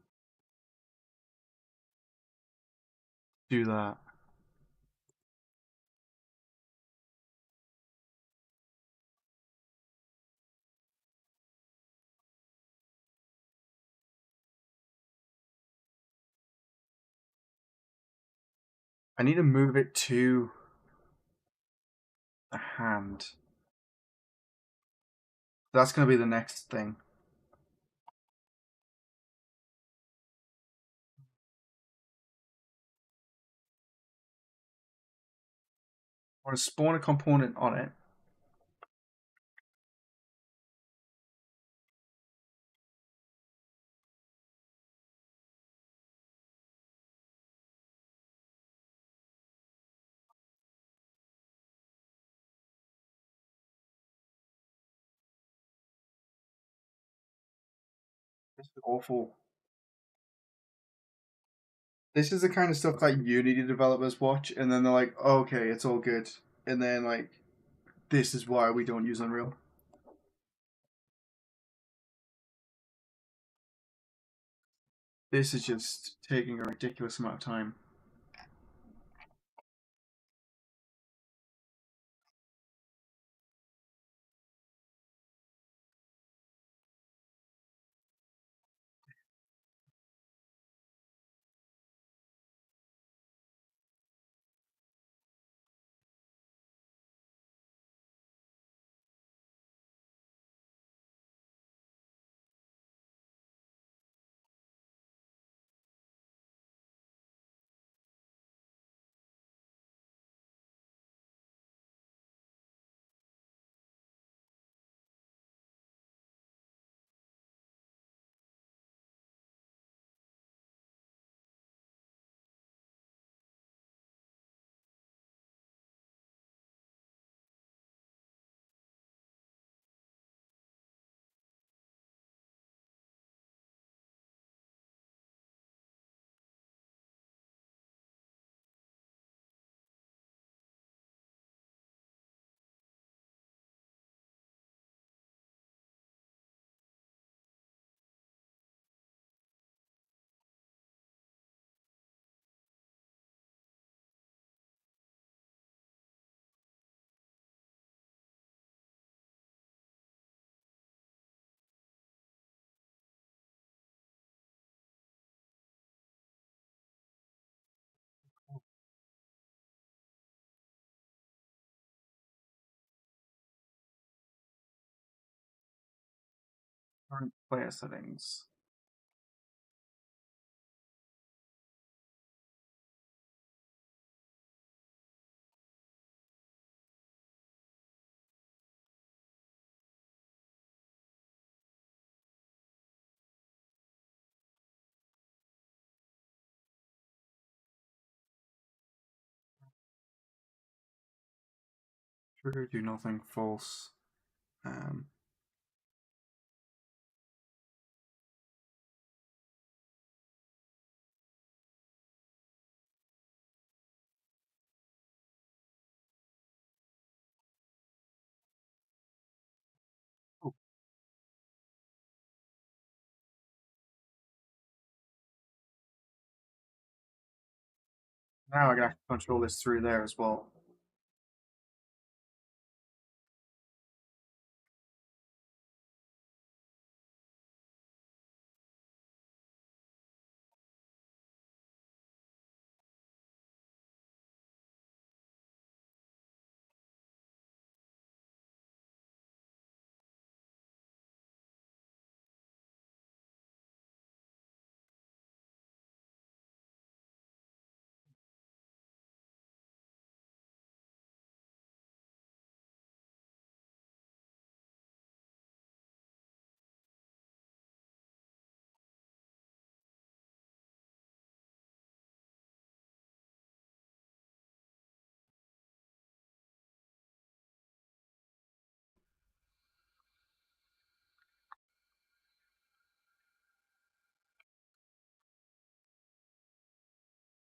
S1: that. I need to move it to the hand. That's going to be the next thing. I want to spawn a component on it. This is awful. This is the kind of stuff that Unity developers watch, and then they're like, oh, "Okay, it's all good," and then like, this is why we don't use Unreal. This is just taking a ridiculous amount of time. Current player settings. True, do nothing, false. Oh, now I can actually control this through there as well.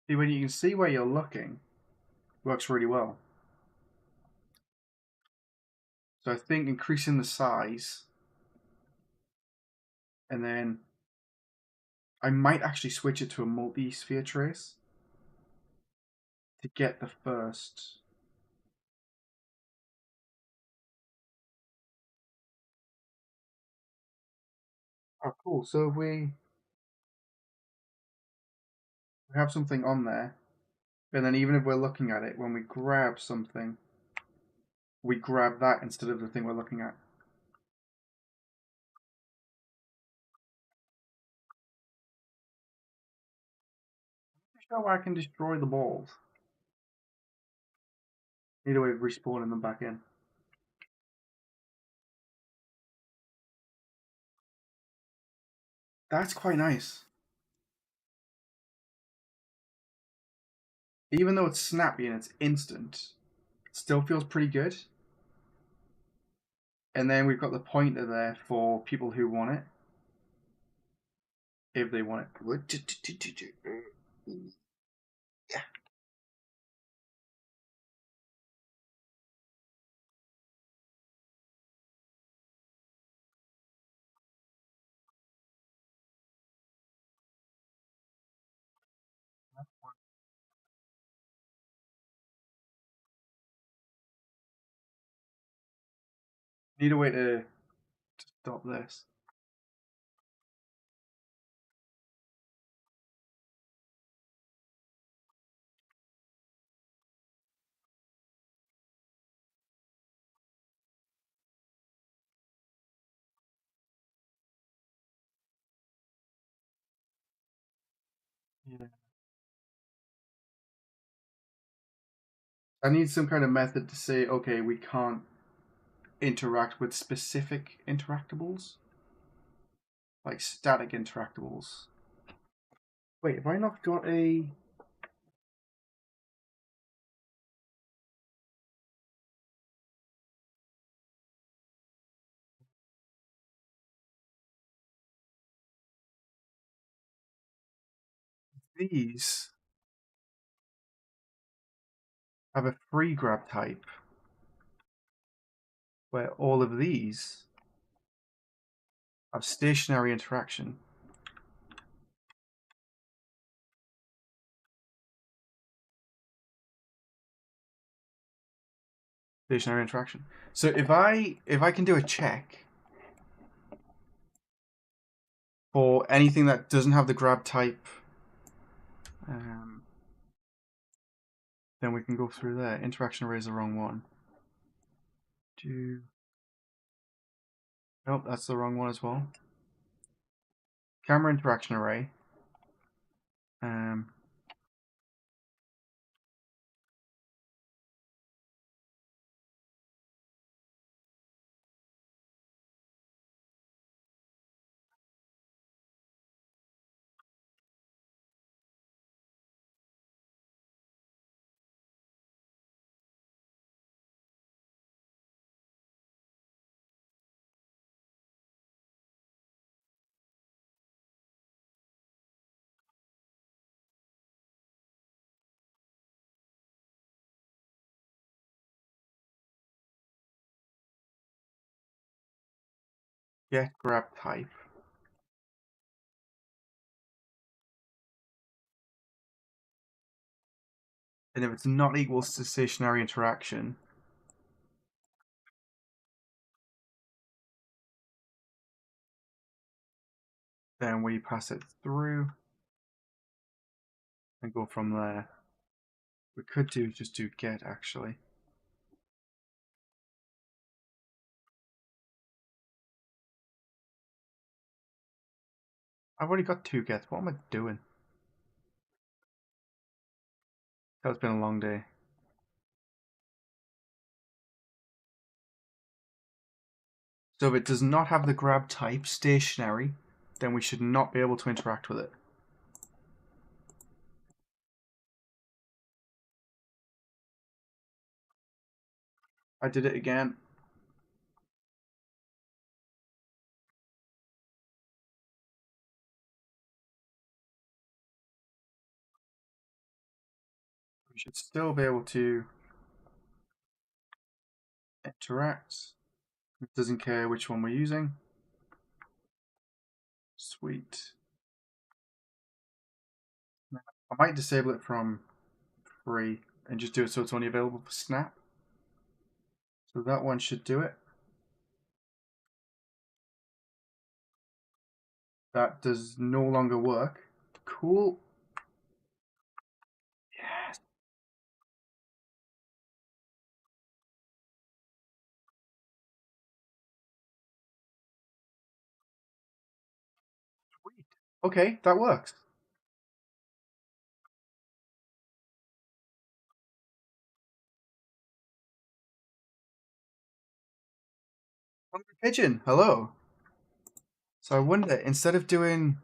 S1: See, when you can see where you're looking, works really well. So I think increasing the size, and then I might actually switch it to a multi-sphere trace to get the first. Oh, cool. So if we have something on there, and then even if we're looking at it, when we grab something, we grab that instead of the thing we're looking at. Show I can destroy the balls. Need a way of respawning them back in. That's quite nice. Even though it's snappy and it's instant, it still feels pretty good. And then we've got the pointer there for people who want it. If they want it. Yeah. Need a way to stop this. Yeah. I need some kind of method to say, okay, we can't interact with specific interactables, like static interactables. Wait, have I not got a? These have a free grab type, where all of these have stationary interaction. Stationary interaction. So if I can do a check for anything that doesn't have the grab type, um, then we can go through there. Interaction array is the wrong one. Nope, that's the wrong one as well. camera interaction array. Get grab type. And if it's not equal to stationary interaction, then we pass it through and go from there. We could just do get actually. I've already got 2 gets. What am I doing? That's been a long day. So if it does not have the grab type stationary, then we should not be able to interact with it. I did it again. We should still be able to interact. It doesn't care which one we're using. Sweet. I might disable it from free and just do it so it's only available for Snap. So that one should do it. That does no longer work. Cool. Yes. Sweet. Okay, that works. Hungry Pigeon, hello. So I wonder, instead of doing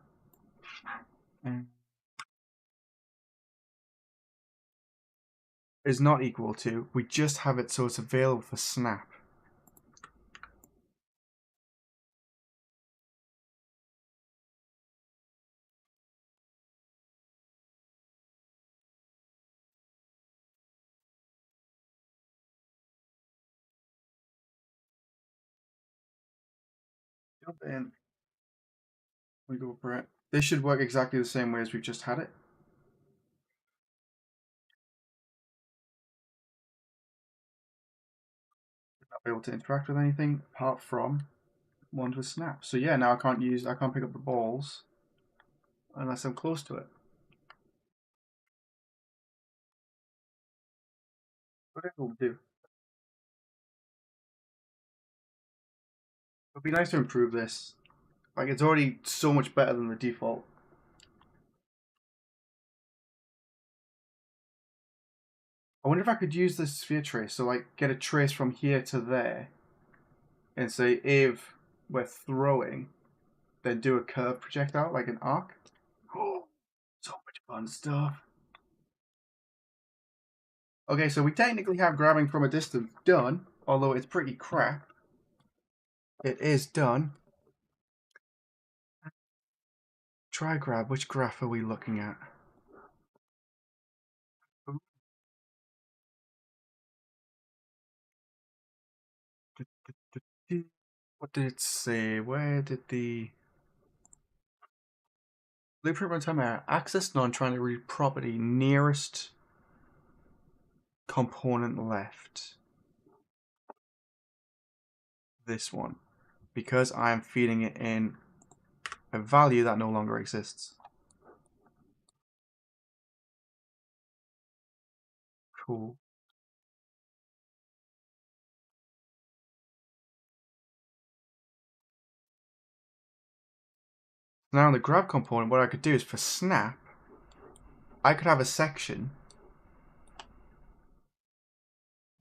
S1: is not equal to, we just have it so it's available for Snap. Jump in. We go for it. This should work exactly the same way as we've just had it. Not be able to interact with anything apart from ones with Snap. So yeah, now I can't pick up the balls unless I'm close to it. Whatever we'll do. It'd be nice to improve this. Like, it's already so much better than the default. I wonder if I could use this sphere trace, so like get a trace from here to there, and say if we're throwing, then do a curved projectile, like an arc. Oh, so much fun stuff. Okay, so we technically have grabbing from a distance done, although it's pretty crap. It is done. Try grab, which graph are we looking at? What did it say? Where did the blueprint runtime error? Access none trying to read property nearest component left. This one. Because I'm feeding it in a value that no longer exists. Cool. Now in the grab component, what I could do is for snap, I could have a section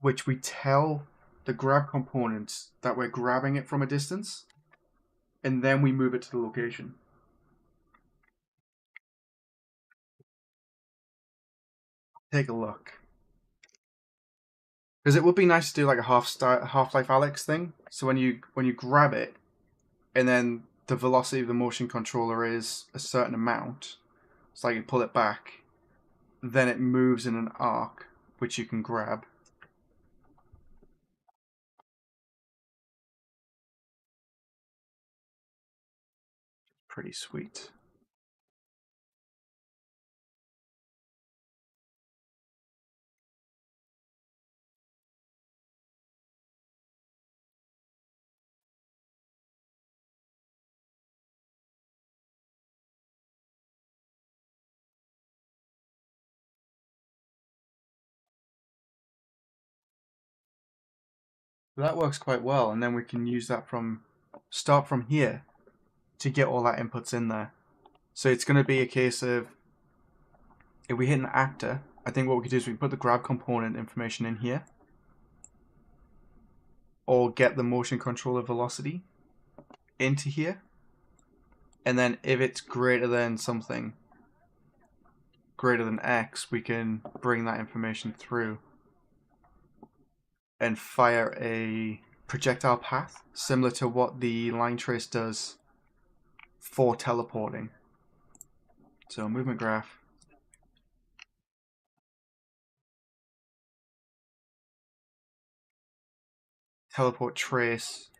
S1: which we tell the grab component that we're grabbing it from a distance, and then we move it to the location. Take a look. Because it would be nice to do like a Half-Life Alyx thing. So when you grab it, and then the velocity of the motion controller is a certain amount, so like you pull it back, then it moves in an arc, which you can grab. Pretty sweet. That works quite well, and then we can use that start from here to get all that inputs in there. So it's going to be a case of, if we hit an actor, I think what we could do is we can put the grab component information in here, or get the motion controller velocity into here, and then if it's greater than something, greater than X, we can bring that information through and fire a projectile path, similar to what the line trace does for teleporting. So movement graph. Teleport trace.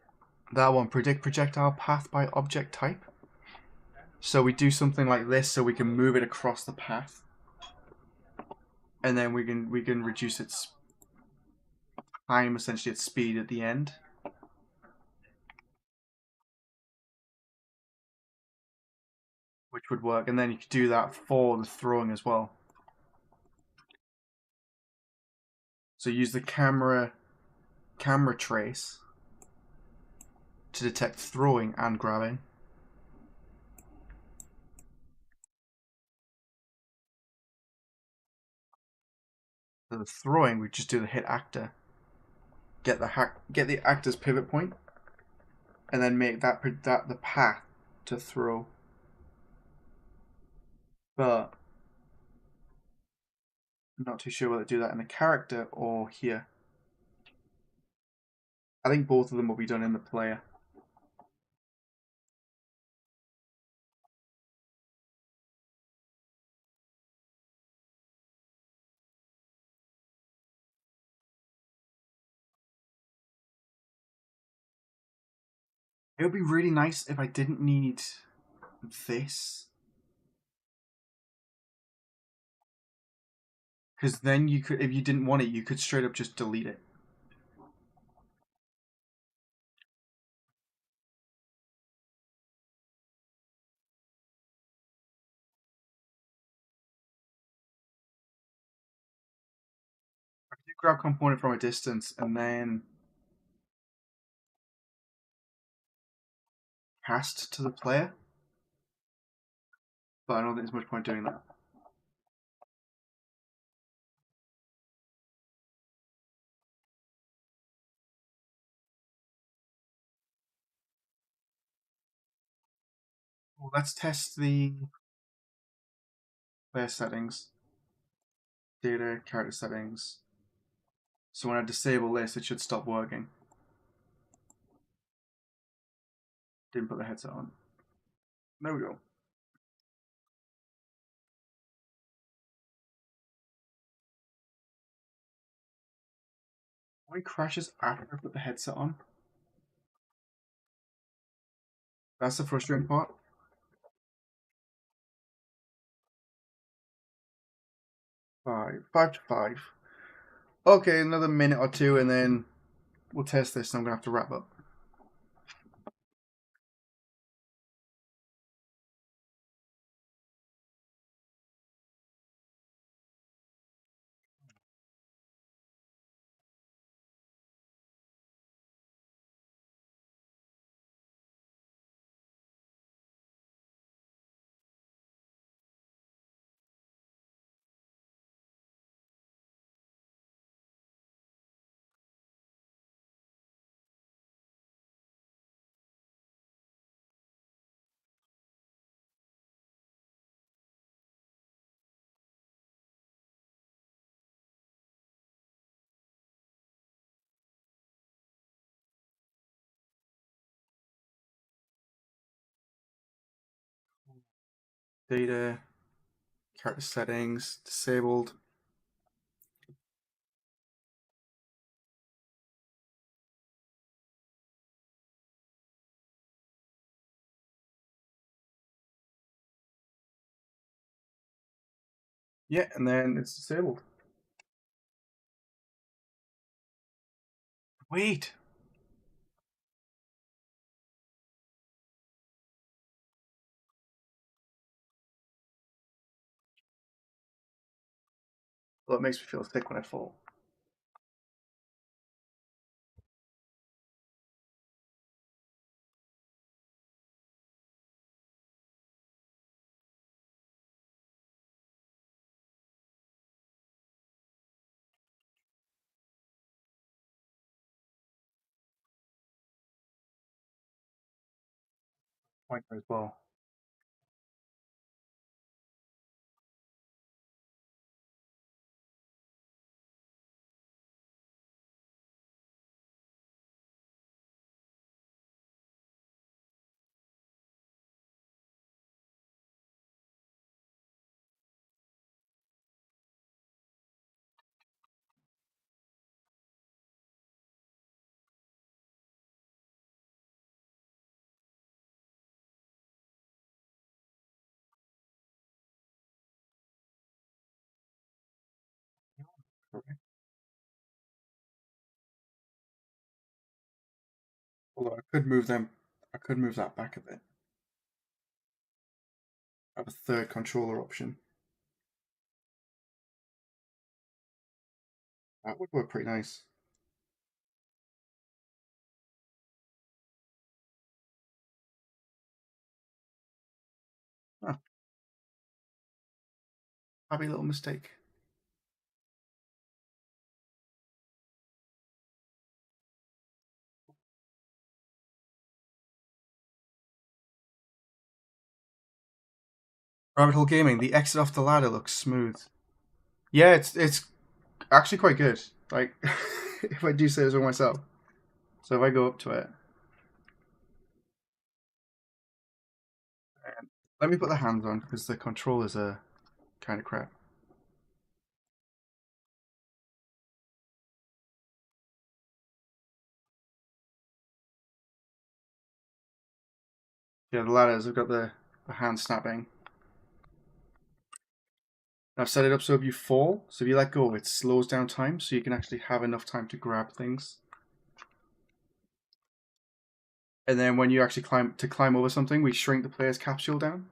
S1: That one, predict projectile path by object type. So we do something like this so we can move it across the path. And then we can reduce its time, essentially its speed at the end. Which would work, and then you could do that for the throwing as well. So use the camera trace to detect throwing and grabbing. For the throwing, we just do the hit actor. Get the actor's pivot point, and then make that the path to throw. But I'm not too sure whether to do that in the character or here. I think both of them will be done in the player. It would be really nice if I didn't need this. Because then you could, if you didn't want it, you could straight up just delete it. I could grab component from a distance and then cast to the player. But I don't think there's much point doing that. Well, let's test the player settings. Data, character settings. So when I disable this, it should stop working. Didn't put the headset on. There we go. Why crashes after I put the headset on? That's the frustrating part. 5 to 5. Okay, another minute or two, and then we'll test this, and I'm gonna have to wrap up. Data, character settings, disabled. Yeah, and then it's disabled. Wait. Well, it makes me feel sick when I fall. Pointer as well. Okay. Although I could move them. I could move that back a bit. I have a third controller option. That would work pretty nice. Ah, happy little mistake. Rabbit Hole Gaming, the exit off the ladder looks smooth. Yeah, it's actually quite good. Like, if I do say so myself. So if I go up to it, and let me put the hands on because the controllers are kind of crap. Yeah, the ladders have got the hand snapping. I've set it up so if you fall, so if you let go, it slows down time so you can actually have enough time to grab things. And then when you actually climb over something, we shrink the player's capsule down.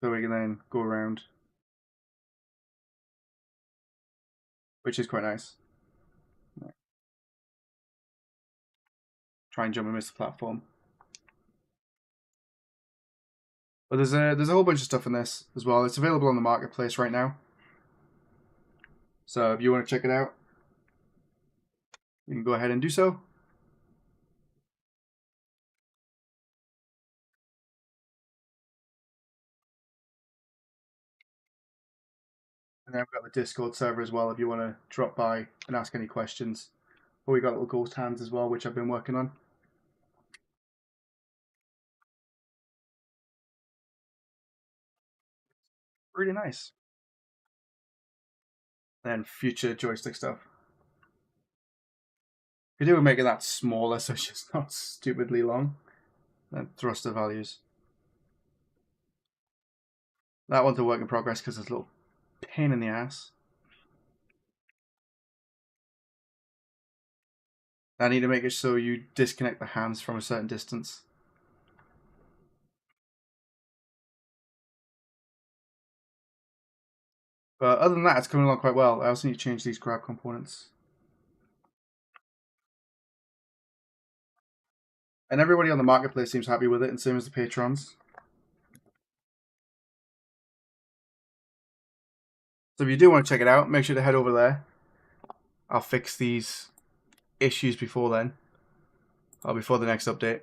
S1: So we can then go around, which is quite nice. Try and jump and miss the platform. But there's a whole bunch of stuff in this as well. It's available on the marketplace right now. So if you want to check it out, you can go ahead and do so. And then we've got the Discord server as well if you want to drop by and ask any questions. Or we got little ghost hands as well, which I've been working on. Really nice. Then future joystick stuff. We do make it that smaller so it's just not stupidly long. And thruster values. That one's a work in progress because it's a little pain in the ass. I need to make it so you disconnect the hands from a certain distance. But other than that, it's coming along quite well. I also need to change these grab components. And everybody on the marketplace seems happy with it, and same as the patrons. So if you do want to check it out, make sure to head over there. I'll fix these issues before then, or before the next update.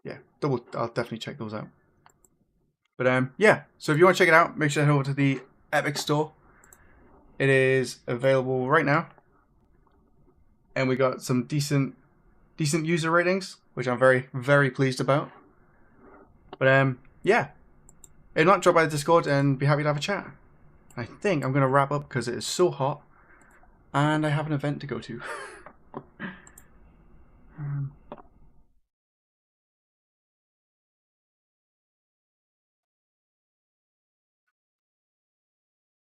S1: Yeah, I'll definitely check those out. But yeah, so if you want to check it out, make sure to head over to the Epic Store. It is available right now, and we got some decent user ratings, which I'm very, very pleased about. But yeah, if not, drop by the Discord and be happy to have a chat. I think I'm gonna wrap up because it is so hot, and I have an event to go to.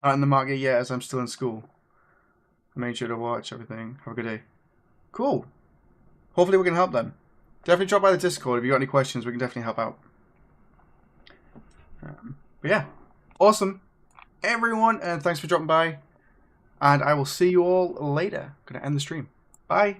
S1: Not in the market yet, as I'm still in school. I made sure to watch everything. Have a good day. Cool. Hopefully we can help them. Definitely drop by the Discord if you got any questions. We can definitely help out. But yeah, awesome, everyone, and thanks for dropping by. And I will see you all later. I'm gonna end the stream. Bye.